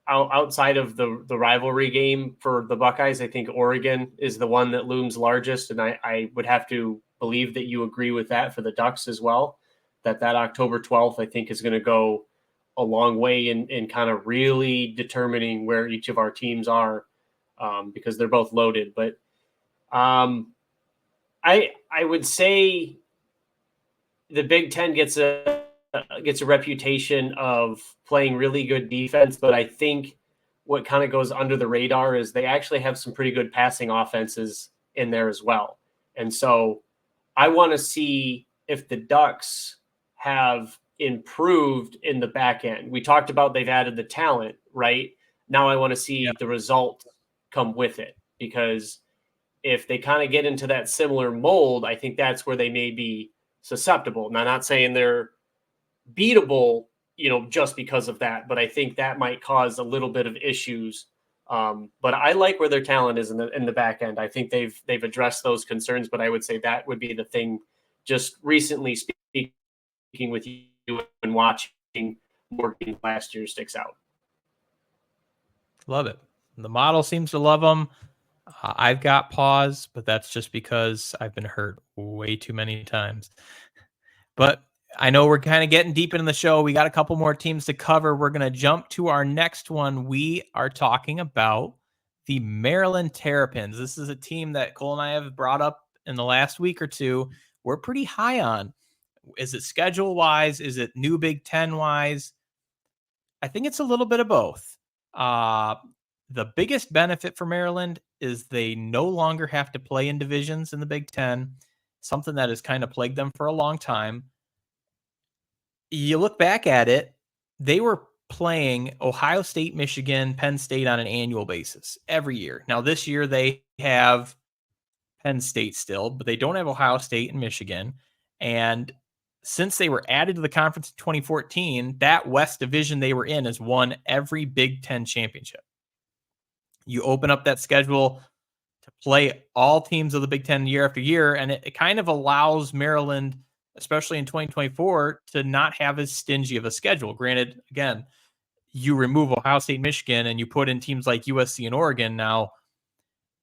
outside of the rivalry game for the Buckeyes, I think Oregon is the one that looms largest, and I would have to believe that you agree with that for the Ducks as well, that October 12th, I think, is going to go a long way in kind of really determining where each of our teams are, because they're both loaded. But I would say the Big Ten gets a reputation of playing really good defense, but I think what kind of goes under the radar is they actually have some pretty good passing offenses in there as well. And so I want to see if the Ducks have improved in the back end. We talked about they've added the talent, right? Now I want to see the result come with it, because if they kind of get into that similar mold, I think that's where they may be susceptible. Now, I'm not saying they're beatable, just because of that, but I think that might cause a little bit of issues. But I like where their talent is in the back end. I think they've addressed those concerns, but I would say that would be the thing. Just recently speaking with you and watching more games last year sticks out. Love it. The model seems to love them. I've got pause, but that's just because I've been hurt way too many times. But I know we're kind of getting deep into the show. We got a couple more teams to cover. We're going to jump to our next one. We are talking about the Maryland Terrapins. This is a team that Cole and I have brought up in the last week or two. We're pretty high on. Is it schedule-wise? Is it new Big Ten-wise? I think it's a little bit of both. The biggest benefit for Maryland is they no longer have to play in divisions in the Big Ten, something that has kind of plagued them for a long time. You look back at it, they were playing Ohio State, Michigan, Penn State on an annual basis every year. Now, this year they have Penn State still, but they don't have Ohio State and Michigan. And since they were added to the conference in 2014, that West division they were in has won every Big Ten championship. You open up that schedule to play all teams of the Big Ten year after year, and it kind of allows Maryland, especially in 2024, to not have as stingy of a schedule. Granted, again, you remove Ohio State, Michigan, and you put in teams like USC and Oregon. Now,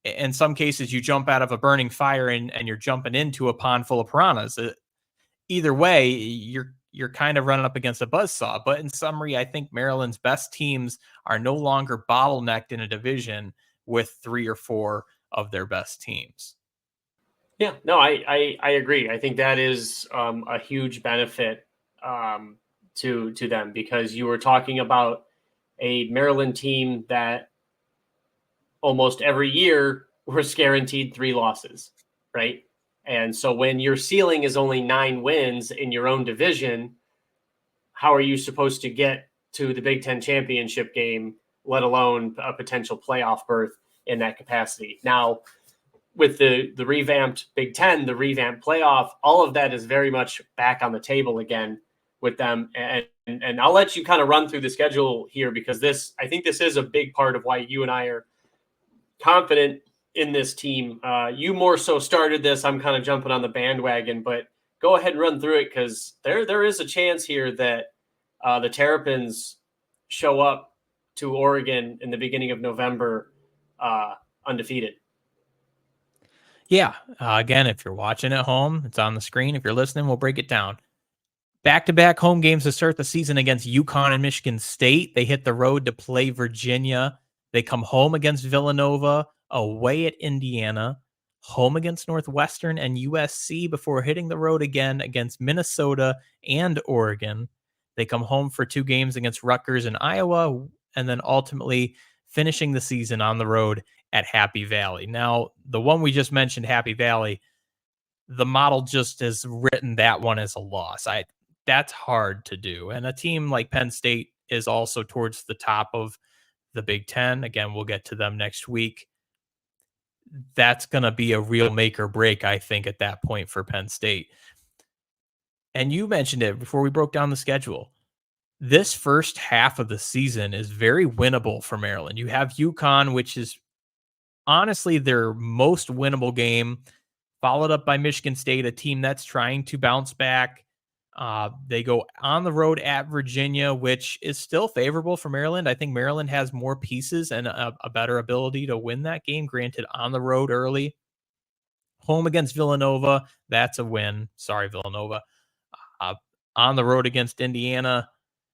in some cases, you jump out of a burning fire and you're jumping into a pond full of piranhas. Either way, you're kind of running up against a buzzsaw. But in summary, I think Maryland's best teams are no longer bottlenecked in a division with 3 or 4 of their best teams. Yeah, no, I agree. I think that is a huge benefit to them, because you were talking about a Maryland team that almost every year was guaranteed 3 losses. right? And so when your ceiling is only 9 wins in your own division, how are you supposed to get to the Big Ten championship game, let alone a potential playoff berth in that capacity? Now, with the revamped Big Ten, the revamped playoff, all of that is very much back on the table again with them. And I'll let you kind of run through the schedule here, because I think this is a big part of why you and I are confident in this team. You more so started this. I'm kind of jumping on the bandwagon, but go ahead and run through it, because there is a chance here that the Terrapins show up to Oregon in the beginning of November undefeated. Yeah. Again, if you're watching at home, it's on the screen. If you're listening, we'll break it down. Back-to-back home games to start the season against UConn and Michigan State. They hit the road to play Virginia. They come home against Villanova, away at Indiana, home against Northwestern and USC before hitting the road again against Minnesota and Oregon. They come home for 2 games against Rutgers and Iowa, and then ultimately finishing the season on the road at Happy Valley. Now, the one we just mentioned, Happy Valley, the model just has written that one as a loss. That's hard to do. And a team like Penn State is also towards the top of the Big Ten. Again, we'll get to them next week. That's going to be a real make or break, I think, at that point for Penn State. And you mentioned it before we broke down the schedule. This first half of the season is very winnable for Maryland. You have UConn, which is honestly their most winnable game, followed up by Michigan State, a team that's trying to bounce back. They go on the road at Virginia, which is still favorable for Maryland. I think Maryland has more pieces and a better ability to win that game, granted on the road early. Home against Villanova, that's a win. Sorry, Villanova. On the road against Indiana,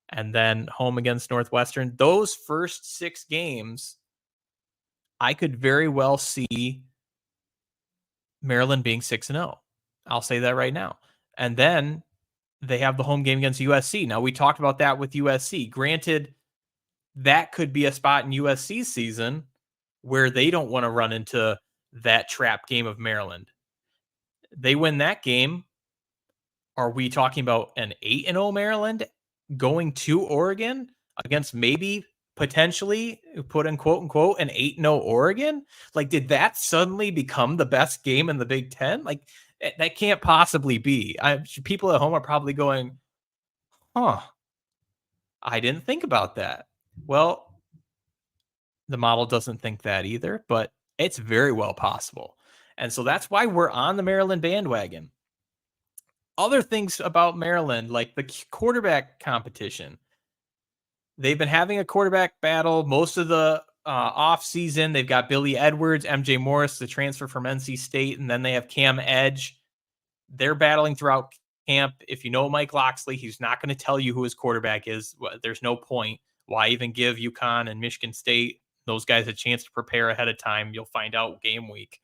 and then home against Northwestern. Those first 6 games, I could very well see Maryland being 6-0. I'll say that right now. And then they have the home game against USC. Now, we talked about that with USC. Granted, that could be a spot in USC's season where they don't want to run into that trap game of Maryland. They win that game. Are we talking about an 8-0 Maryland going to Oregon against maybe potentially, put in quote unquote, an 8-0 Oregon? Like, did that suddenly become the best game in the Big Ten? Like, that can't possibly be. People at home are probably going, I didn't think about that. Well, the model doesn't think that either, but it's very well possible. And so that's why we're on the Maryland bandwagon. Other things about Maryland, like the quarterback competition. They've been having a quarterback battle most of the off season. They've got Billy Edwards, MJ Morris, the transfer from NC State, and then they have Cam Edge. They're battling throughout camp. If you know Mike Loxley, he's not going to tell you who his quarterback is. There's no point. Why even give UConn and Michigan State, those guys, a chance to prepare ahead of time? You'll find out game week.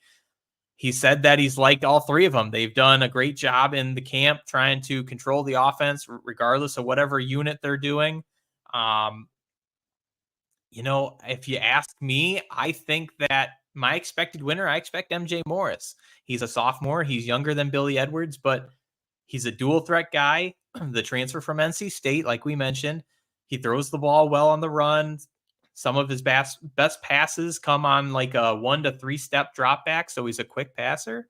He said that he's liked all 3 of them. They've done a great job in the camp trying to control the offense regardless of whatever unit they're doing. If you ask me, I think that my expected winner, I expect MJ Morris. He's a sophomore. He's younger than Billy Edwards, but he's a dual threat guy. The transfer from NC State, like we mentioned, he throws the ball well on the run. Some of his best passes come on like a 1 to 3 step drop back. So he's a quick passer.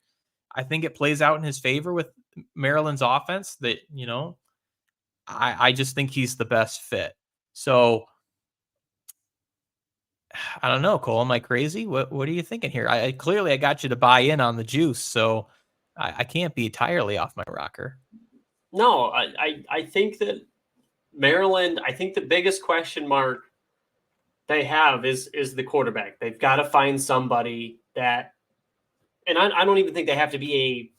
I think it plays out in his favor with Maryland's offense that, I just think he's the best fit. So I don't know, Cole, am I crazy? What are you thinking here? I clearly got you to buy in on the juice, so I can't be entirely off my rocker. No, I think that Maryland, I think the biggest question mark they have is the quarterback. They've got to find somebody that, and I don't even think they have to be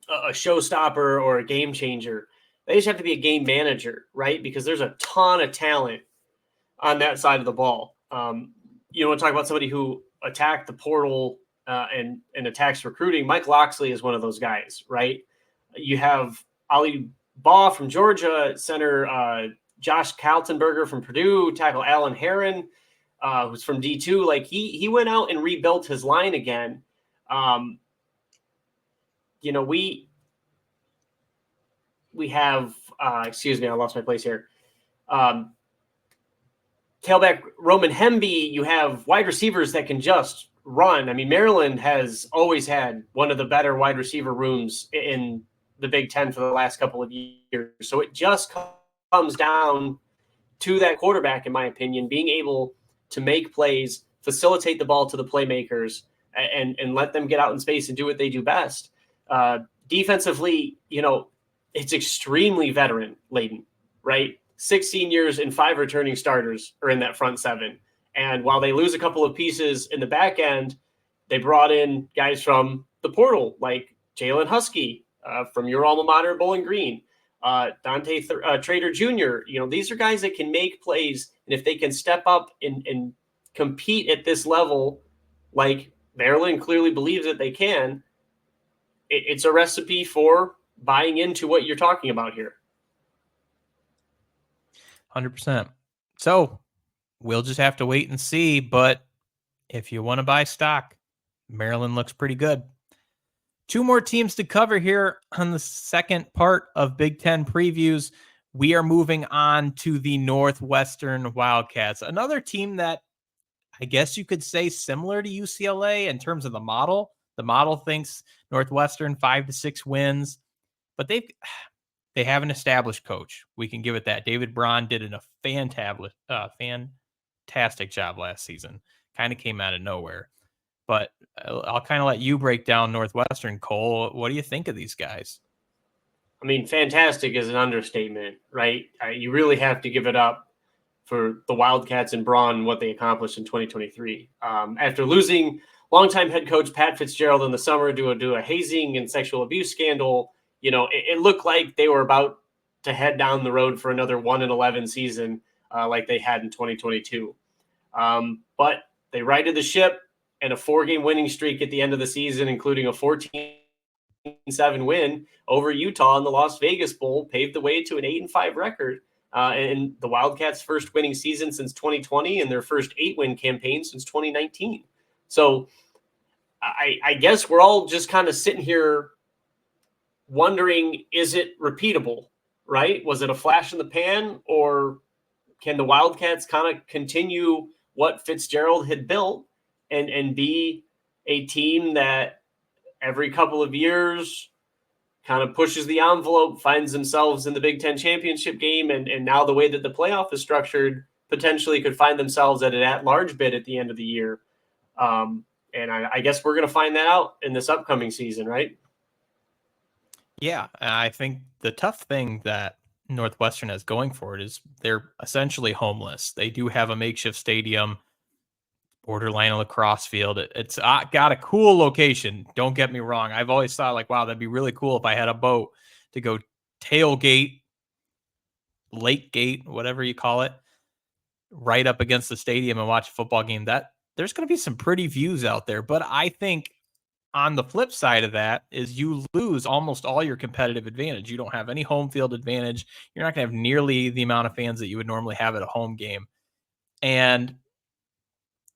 a showstopper or a game changer. They just have to be a game manager, right? Because there's a ton of talent on that side of the ball. You want to talk about somebody who attacked the portal and attacks recruiting. Mike Loxley is one of those guys, right? You have Ali Baugh from Georgia, center Josh Kaltenberger from Purdue, tackle Alan Herron, who's from D2. Like he went out and rebuilt his line again. we have, excuse me, I lost my place here. Tailback Roman Hemby, you have wide receivers that can just run. I mean, Maryland has always had one of the better wide receiver rooms in the Big Ten for the last couple of years. So it just comes down to that quarterback, in my opinion, being able to make plays, facilitate the ball to the playmakers, and let them get out in space and do what they do best. Defensively, it's extremely veteran laden, right? 16 years and 5 returning starters are in that front seven. And while they lose a couple of pieces in the back end, they brought in guys from the portal, like Jalen Husky from your alma mater, Bowling Green, Dante Trader Jr. These are guys that can make plays. And if they can step up and compete at this level, like Maryland clearly believes that they can, it's a recipe for buying into what you're talking about here. 100%. So we'll just have to wait and see. But if you want to buy stock, Maryland looks pretty good. 2 more teams to cover here on the second part of Big Ten previews. We are moving on to the Northwestern Wildcats, another team that I guess you could say similar to UCLA in terms of the model. The model thinks Northwestern 5 to 6 wins, but they have an established coach. We can give it that. David Braun did a fantastic job last season. Kind of came out of nowhere. But I'll kind of let you break down Northwestern, Cole. What do you think of these guys? I mean, fantastic is an understatement, right? You really have to give it up for the Wildcats and Braun and what they accomplished in 2023. After losing longtime head coach Pat Fitzgerald in the summer due to a hazing and sexual abuse scandal, it looked like they were about to head down the road for another 1-11 season like they had in 2022. But they righted the ship, and a 4-game winning streak at the end of the season, including a 14-7 win over Utah in the Las Vegas Bowl, paved the way to an 8-5 record. And the Wildcats' first winning season since 2020 and their first 8-win campaign since 2019. So I guess we're all just kind of sitting here wondering, is it repeatable, right? Was it a flash in the pan, or can the Wildcats kind of continue what Fitzgerald had built and be a team that every couple of years kind of pushes the envelope, finds themselves in the Big Ten championship game, and now the way that the playoff is structured, potentially could find themselves at an at-large bid at the end of the year. And I guess we're going to find that out in this upcoming season, right? Yeah, I think the tough thing that Northwestern has going for it is they're essentially homeless. They do have a makeshift stadium, borderline a lacrosse field. It's got a cool location. Don't get me wrong. I've always thought, like, wow, that'd be really cool if I had a boat to go tailgate, lake gate, whatever you call it, right up against the stadium and watch a football game. That there's going to be some pretty views out there. But I think on the flip side of that is you lose almost all your competitive advantage. You don't have any home field advantage. You're not going to have nearly the amount of fans that you would normally have at a home game. And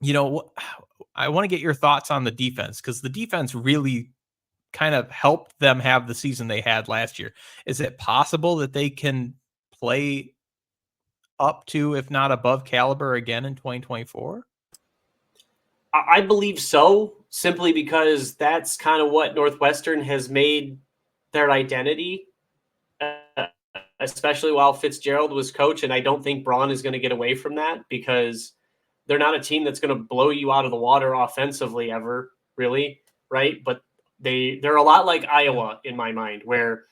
I want to get your thoughts on the defense, because the defense really kind of helped them have the season they had last year. Is it possible that they can play up to, if not above caliber again in 2024? I believe so, simply because that's kind of what Northwestern has made their identity, especially while Fitzgerald was coach. And I don't think Braun is going to get away from that, because they're not a team that's going to blow you out of the water offensively ever, really, right? But they're a lot like Iowa in my mind, where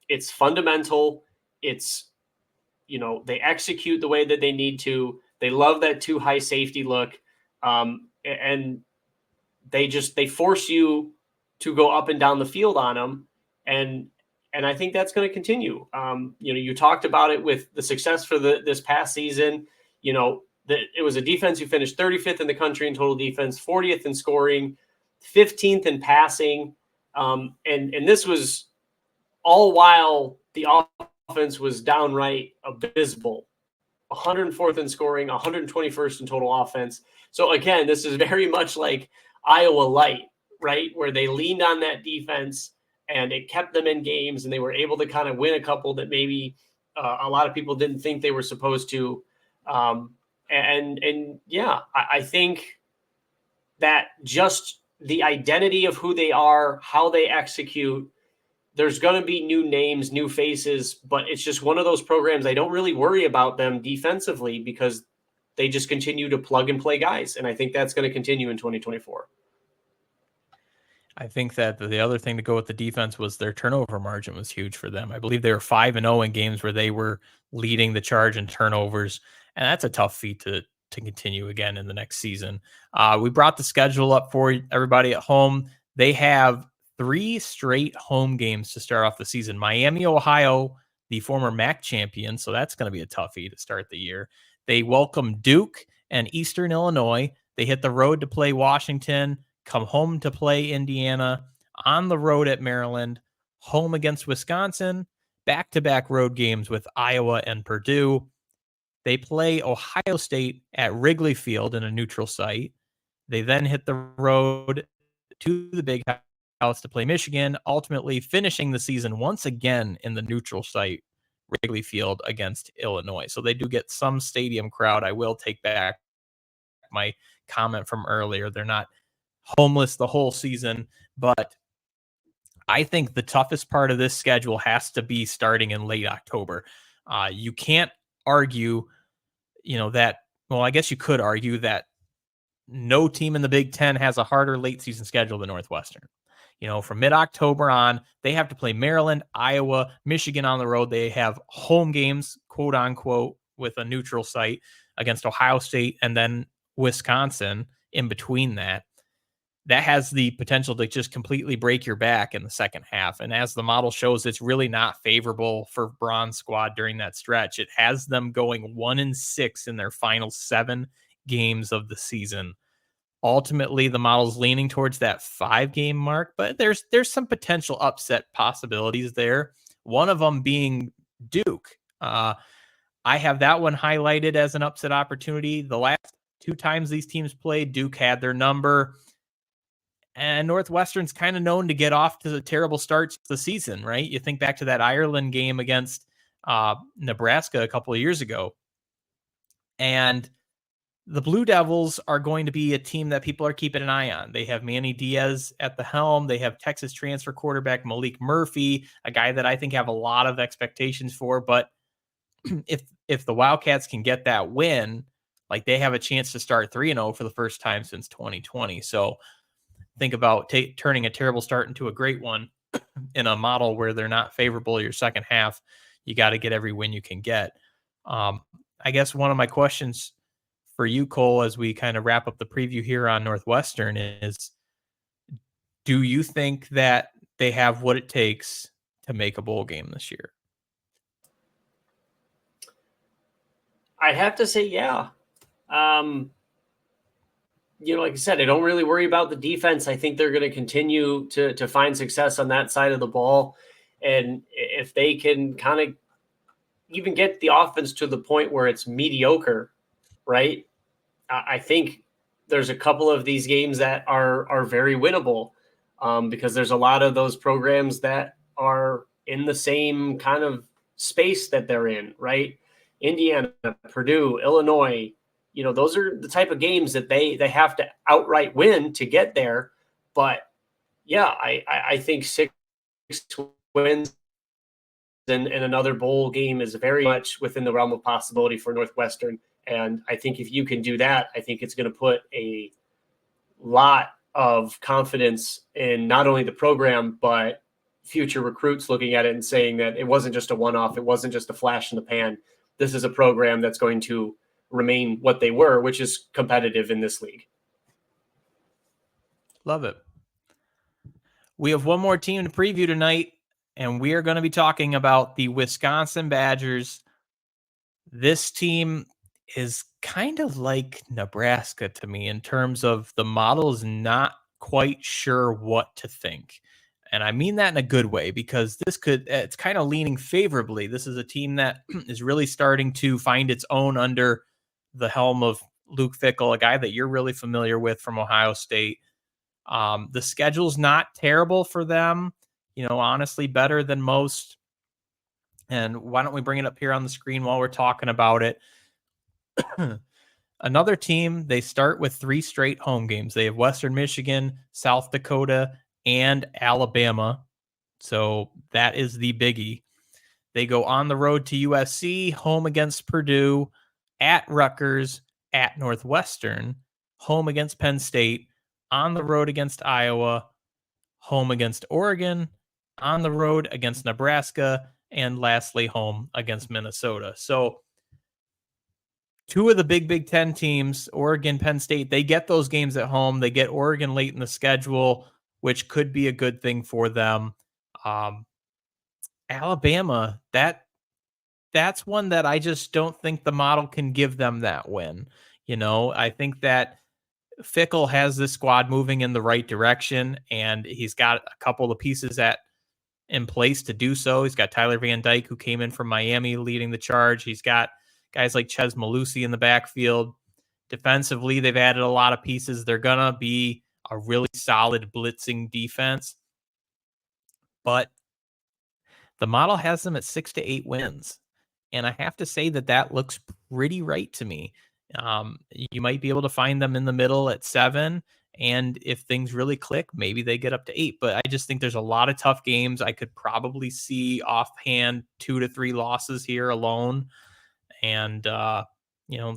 it's fundamental. It's, they execute the way that they need to. They love that too high safety look. And they force you to go up and down the field on them. And I think that's going to continue. You talked about it with the success for this past season. It was a defense who finished 35th in the country in total defense, 40th in scoring, 15th in passing. And this was all while the offense was downright abysmal. 104th in scoring, 121st in total offense. So again, this is very much like Iowa light, right? Where they leaned on that defense and it kept them in games, and they were able to kind of win a couple that maybe a lot of people didn't think they were supposed to. I think that just the identity of who they are, how they execute, there's going to be new names, new faces, but it's just one of those programs. I don't really worry about them defensively because they just continue to plug and play guys. And I think that's going to continue in 2024. I think that the other thing to go with the defense was their turnover margin was huge for them. I believe they were 5-0 in games where they were leading the charge in turnovers. And that's a tough feat to continue again in the next season. We brought the schedule up for everybody at home. They have 3 straight home games to start off the season. Miami, Ohio, the former MAC champion. So that's going to be a toughie to start the year. They welcome Duke and Eastern Illinois. They hit the road to play Washington, come home to play Indiana, on the road at Maryland, home against Wisconsin, back-to-back road games with Iowa and Purdue. They play Ohio State at Wrigley Field in a neutral site. They then hit the road to the Big House to play Michigan, ultimately finishing the season once again in the neutral site, Wrigley Field, against Illinois. So they do get some stadium crowd. I will take back my comment from earlier. They're not homeless the whole season, but I think the toughest part of this schedule has to be starting in late October. You can't argue, that, well, I guess you could argue that no team in the Big Ten has a harder late season schedule than Northwestern. From mid-October on, they have to play Maryland, Iowa, Michigan on the road. They have home games, quote unquote, with a neutral site against Ohio State and then Wisconsin in between that. That has the potential to just completely break your back in the second half. And as the model shows, it's really not favorable for Bronze Squad during that stretch. It has them going 1-6 in their final 7 games of the season. Ultimately, the model's leaning towards that 5-game mark, but there's some potential upset possibilities there. One of them being Duke. I have that one highlighted as an upset opportunity. The last 2 times these teams played, Duke had their number. And Northwestern's kind of known to get off to the terrible starts to the season, right? You think back to that Ireland game against Nebraska a couple of years ago. And the Blue Devils are going to be a team that people are keeping an eye on. They have Manny Diaz at the helm. They have Texas transfer quarterback Malik Murphy, a guy that I think have a lot of expectations for. But if the Wildcats can get that win, like, they have a chance to start 3-0 for the first time since 2020. So think about turning a terrible start into a great one in a model where they're not favorable your second half. You got to get every win you can get. I guess one of my questions for you, Cole, as we kind of wrap up the preview here on Northwestern is, do you think that they have what it takes to make a bowl game this year? I'd have to say, yeah. Like I said, I don't really worry about the defense. I think they're going to continue to find success on that side of the ball. And if they can kind of even get the offense to the point where it's mediocre, right? I think there's a couple of these games that are very winnable because there's a lot of those programs that are in the same kind of space that they're in, right? Indiana, Purdue, Illinois, those are the type of games that they have to outright win to get there. But yeah, I think 6 wins and another bowl game is very much within the realm of possibility for Northwestern. And I think if you can do that, I think it's going to put a lot of confidence in not only the program, but future recruits looking at it and saying that it wasn't just a one-off. It wasn't just a flash in the pan. This is a program that's going to remain what they were, which is competitive in this league. Love it. We have one more team to preview tonight, and we are going to be talking about the Wisconsin Badgers. This team is kind of like Nebraska to me in terms of the model is not quite sure what to think. And I mean that in a good way, because it's kind of leaning favorably. This is a team that is really starting to find its own under the helm of Luke Fickell, a guy that you're really familiar with from Ohio State. The schedule's not terrible for them. honestly better than most. And why don't we bring it up here on the screen while we're talking about it? Another team, they start with 3 straight home games. They have Western Michigan, South Dakota, and Alabama. So that is the biggie. They go on the road to USC, home against Purdue, at Rutgers, at Northwestern, home against Penn State, on the road against Iowa, home against Oregon, on the road against Nebraska, and lastly, home against Minnesota. So 2 of the Big Ten teams, Oregon, Penn State, they get those games at home. They get Oregon late in the schedule, which could be a good thing for them. Alabama, that's one that I just don't think the model can give them that win. I think that Fickle has this squad moving in the right direction, and he's got a couple of pieces in place to do so. He's got Tyler Van Dyke, who came in from Miami, leading the charge. He's got guys like Ches Malusi in the backfield. Defensively, they've added a lot of pieces. They're going to be a really solid blitzing defense. But the model has them at 6 to 8 wins. And I have to say that looks pretty right to me. You might be able to find them in the middle at 7. And if things really click, maybe they get up to 8. But I just think there's a lot of tough games. I could probably see offhand 2 to 3 losses here alone. And,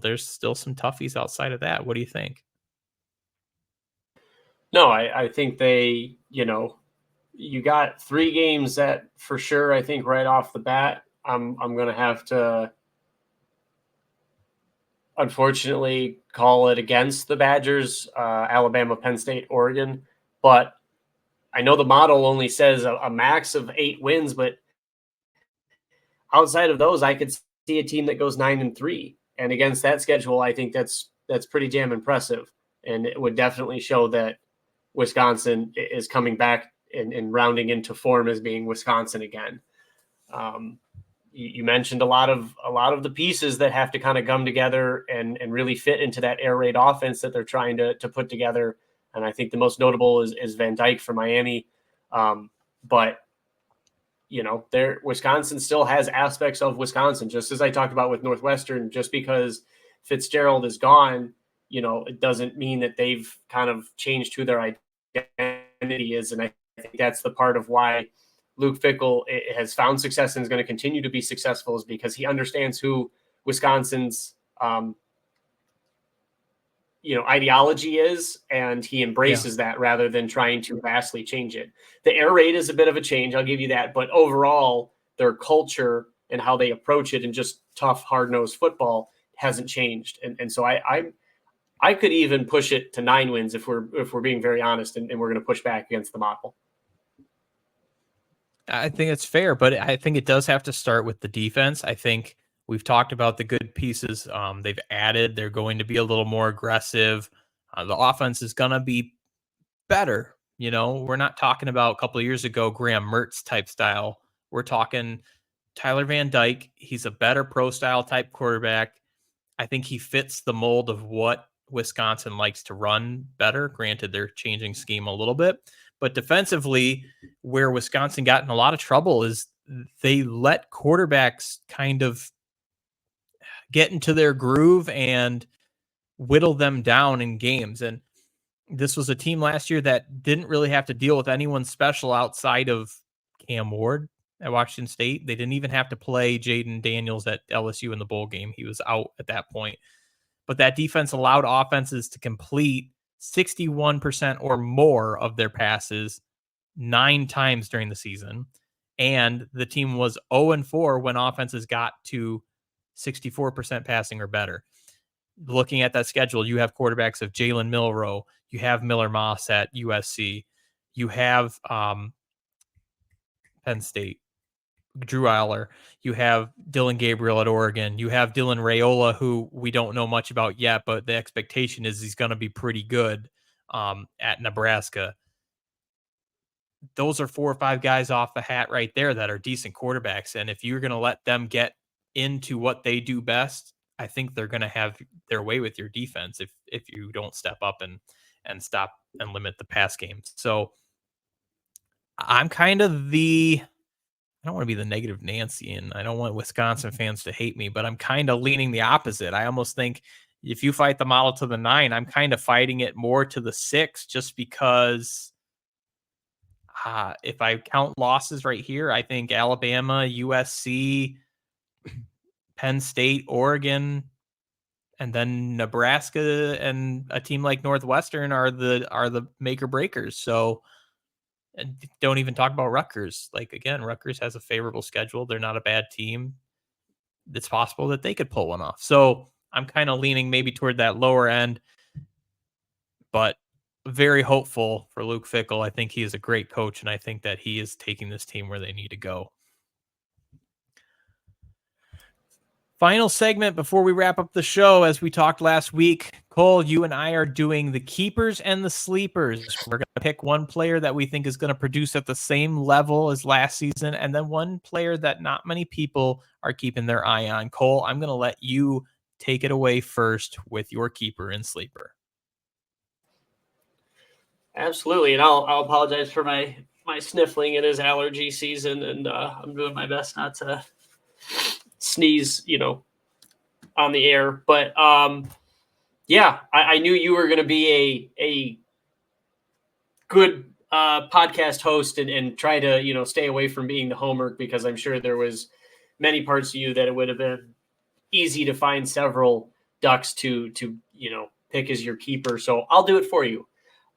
there's still some toughies outside of that. What do you think? No, I think they, you got 3 games that for sure, I think right off the bat, I'm going to have to unfortunately call it against the Badgers, Alabama, Penn State, Oregon. But I know the model only says a max of 8 wins, but outside of those, I could see a team that goes 9-3. And against that schedule, I think that's pretty damn impressive. And it would definitely show that Wisconsin is coming back and rounding into form as being Wisconsin again. You mentioned a lot of the pieces that have to kind of come together and really fit into that air raid offense that they're trying to put together. And I think the most notable is Van Dyke for Miami. But Wisconsin still has aspects of Wisconsin, just as I talked about with Northwestern. Just because Fitzgerald is gone, it doesn't mean that they've kind of changed who their identity is. And I think that's the part of why Luke Fickell has found success and is going to continue to be successful, is because he understands who Wisconsin's, ideology is, and he embraces that rather than trying to vastly change it. The air raid is a bit of a change, I'll give you that, but overall, their culture and how they approach it and just tough, hard-nosed football hasn't changed. And so I could even push it to 9 wins if we're being very honest, and we're going to push back against the model. I think it's fair, but I think it does have to start with the defense. I think we've talked about the good pieces they've added. They're going to be a little more aggressive. The offense is going to be better. We're not talking about a couple of years ago, Graham Mertz type style. We're talking Tyler Van Dyke. He's a better pro style type quarterback. I think he fits the mold of what Wisconsin likes to run better. Granted, they're changing scheme a little bit. But defensively, where Wisconsin got in a lot of trouble is they let quarterbacks kind of get into their groove and whittle them down in games. And this was a team last year that didn't really have to deal with anyone special outside of Cam Ward at Washington State. They didn't even have to play Jaden Daniels at LSU in the bowl game. He was out at that point. But that defense allowed offenses to complete 61% or more of their passes 9 times during the season. And the team was 0-4 when offenses got to 64% passing or better. Looking at that schedule, you have quarterbacks of Jalen Milroe. You have Miller Moss at USC. You have Penn State, Drew Eiler. You have Dylan Gabriel at Oregon. You have Dylan Raiola, who we don't know much about yet, but the expectation is he's going to be pretty good at Nebraska. Those are 4 or 5 guys off the hat right there that are decent quarterbacks. And if you're going to let them get into what they do best, I think they're going to have their way with your defense if you don't step up and stop and limit the pass game. So I'm kind of I don't want to be the negative Nancy, and I don't want Wisconsin fans to hate me, but I'm kind of leaning the opposite. I almost think if you fight the model to the 9, I'm kind of fighting it more to the 6, just because if I count losses right here, I think Alabama, USC, Penn State, Oregon, and then Nebraska and a team like Northwestern are the make or breakers. So, and don't even talk about Rutgers. Like, again, Rutgers has a favorable schedule. They're not a bad team. It's possible that they could pull one off. So I'm kind of leaning maybe toward that lower end, but very hopeful for Luke Fickell. I think he is a great coach, and I think that he is taking this team where they need to go. Final segment before we wrap up the show. As we talked last week, Cole, you and I are doing the keepers and the sleepers. We're going to pick one player that we think is going to produce at the same level as last season, and then one player that not many people are keeping their eye on. Cole, I'm going to let you take it away first with your keeper and sleeper. Absolutely, and I'll apologize for my sniffling. It is allergy season, and I'm doing my best not to sneeze, on the air. But yeah, I knew you were going to be a good podcast host and try to stay away from being the homer, because I'm sure there was many parts of you that it would have been easy to find several ducks to pick as your keeper. So I'll do it for you.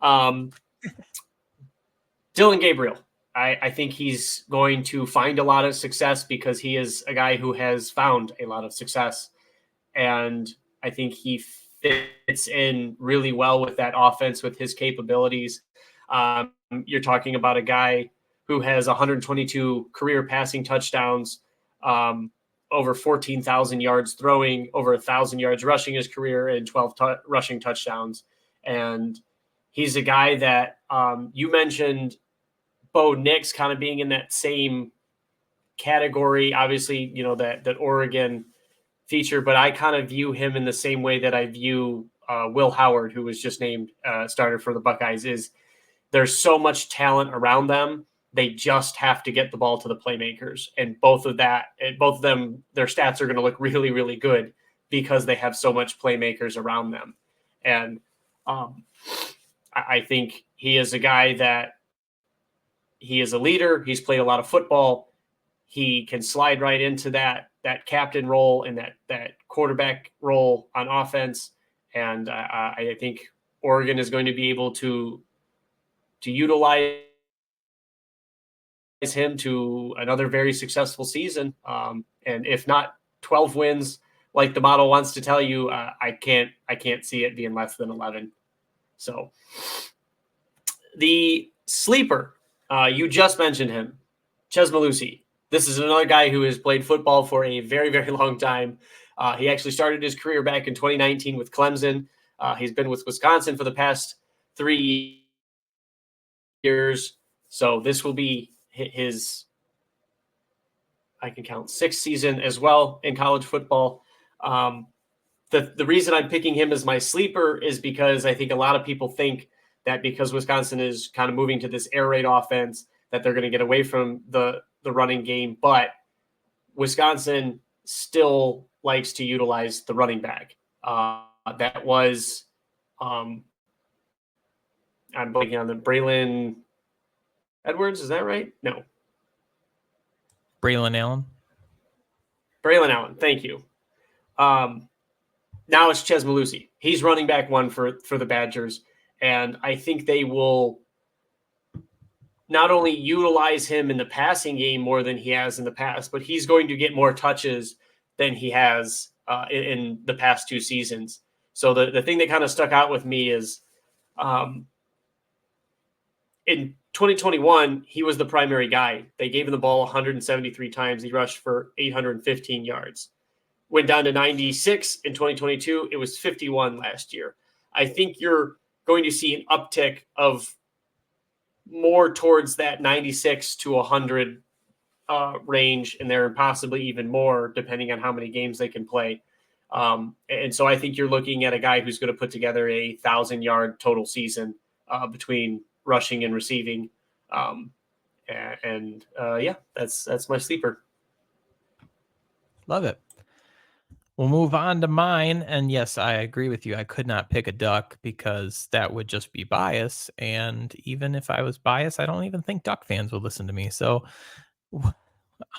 Dylan Gabriel. I think he's going to find a lot of success because he is a guy who has found a lot of success. And I think he fits in really well with that offense, with his capabilities. You're talking about a guy who has 122 career passing touchdowns, over 14,000 yards throwing, over 1,000 yards rushing his career, and 12 rushing touchdowns. And he's a guy that you mentioned Bo Nix kind of being in that same category. Obviously, that Oregon feature, but I kind of view him in the same way that I view Will Howard, who was just named starter for the Buckeyes. Is there's so much talent around them. They just have to get the ball to the playmakers, and both of them, their stats are going to look really, really good because they have so much playmakers around them. And I think he is a guy that he is a leader. He's played a lot of football. He can slide right into that captain role and that quarterback role on offense. And I think Oregon is going to be able to utilize him to another very successful season. And if not 12 wins, like the model wants to tell you, I can't see it being less than 11. So the sleeper, you just mentioned him, Chez Mellusi. This is another guy who has played football for a very, very long time. He actually started his career back in 2019 with Clemson. He's been with Wisconsin for the past 3 years. So this will be his, I can count, 6th season as well in college football. The reason I'm picking him as my sleeper is because I think a lot of people think that because Wisconsin is kind of moving to this air raid offense, that they're going to get away from the running game. But Wisconsin still likes to utilize the running back. That was, I'm blanking on the Braylon Edwards. Is that right? No. Braylon Allen. Braylon Allen. Thank you. Now it's Chez Mellusi. He's running back one for the Badgers. And I think they will not only utilize him in the passing game more than he has in the past, but he's going to get more touches than he has in the past 2 seasons. So the thing that kind of stuck out with me is in 2021, he was the primary guy. They gave him the ball 173 times. He rushed for 815 yards. Went down to 96 in 2022. It was 51 last year. I think you're going to see an uptick of more towards that 96 to 100 range in there, and possibly even more depending on how many games they can play. And so I think you're looking at a guy who's going to put together a 1,000-yard total season between rushing and receiving. And that's my sleeper. Love it. We'll move on to mine. And yes, I agree with you. I could not pick a Duck because that would just be bias. And even if I was biased, I don't even think Duck fans would listen to me. So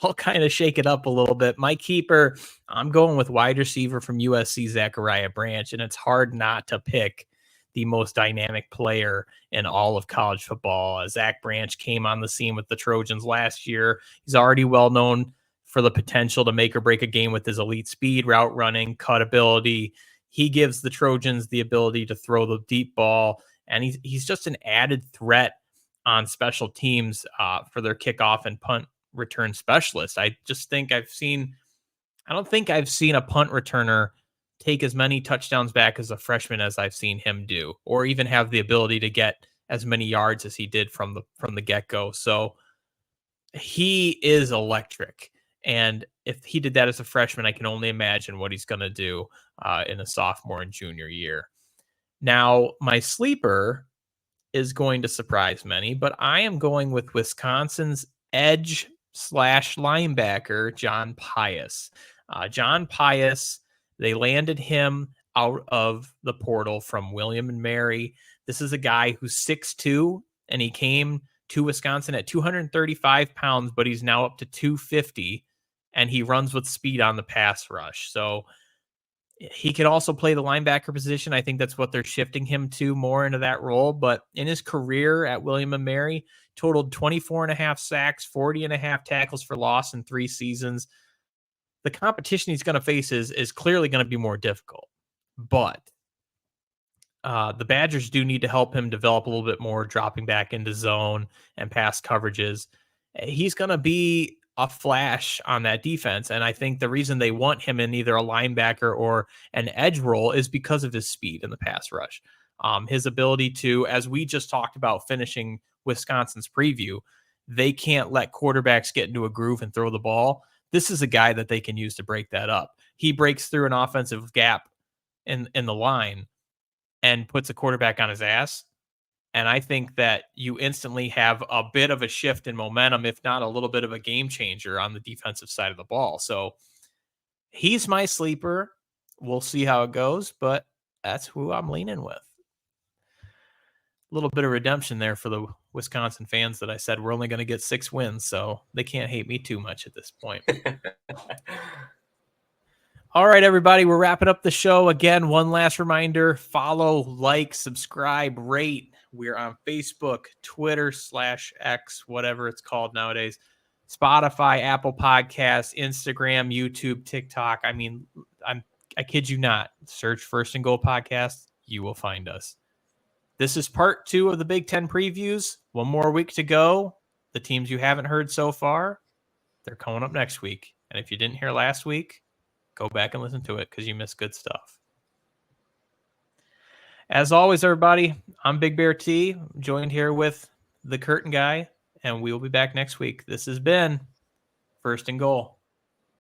I'll kind of shake it up a little bit. My keeper, I'm going with wide receiver from USC, Zachariah Branch. And it's hard not to pick the most dynamic player in all of college football. Zach Branch came on the scene with the Trojans last year. He's already well known for the potential to make or break a game with his elite speed, route running, cut ability. He gives the Trojans the ability to throw the deep ball, and he's just an added threat on special teams for their kickoff and punt return specialist. I don't think I've seen a punt returner take as many touchdowns back as a freshman as I've seen him do, or even have the ability to get as many yards as he did from the get-go. So he is electric. And if he did that as a freshman, I can only imagine what he's going to do in a sophomore and junior year. Now, my sleeper is going to surprise many, but I am going with Wisconsin's edge / linebacker, John Pius. John Pius, they landed him out of the portal from William and Mary. This is a guy who's 6'2", and he came to Wisconsin at 235 pounds, but he's now up to 250. And he runs with speed on the pass rush. So he could also play the linebacker position. I think that's what they're shifting him to more into that role. But in his career at William & Mary, totaled 24.5 sacks, 40.5 tackles for loss in 3 seasons. The competition he's going to face is clearly going to be more difficult. But the Badgers do need to help him develop a little bit more, dropping back into zone and pass coverages. He's going to be a flash on that defense. And I think the reason they want him in either a linebacker or an edge role is because of his speed in the pass rush. His ability to, as we just talked about finishing Wisconsin's preview, they can't let quarterbacks get into a groove and throw the ball. This is a guy that they can use to break that up. He breaks through an offensive gap in the line and puts a quarterback on his ass. And I think that you instantly have a bit of a shift in momentum, if not a little bit of a game changer on the defensive side of the ball. So he's my sleeper. We'll see how it goes, but that's who I'm leaning with. A little bit of redemption there for the Wisconsin fans that I said we're only going to get 6 wins, so they can't hate me too much at this point. All right, everybody, we're wrapping up the show. Again, one last reminder, follow, like, subscribe, rate. We're on Facebook, Twitter /X, whatever it's called nowadays, Spotify, Apple Podcasts, Instagram, YouTube, TikTok. I mean, I kid you not. Search First and Goal Podcast. You will find us. This is part 2 of the Big Ten previews. One more week to go. The teams you haven't heard so far, they're coming up next week. And if you didn't hear last week, go back and listen to it because you missed good stuff. As always, everybody, I'm Big Bear T, joined here with the Curtain Guy, and we will be back next week. This has been First and Goal.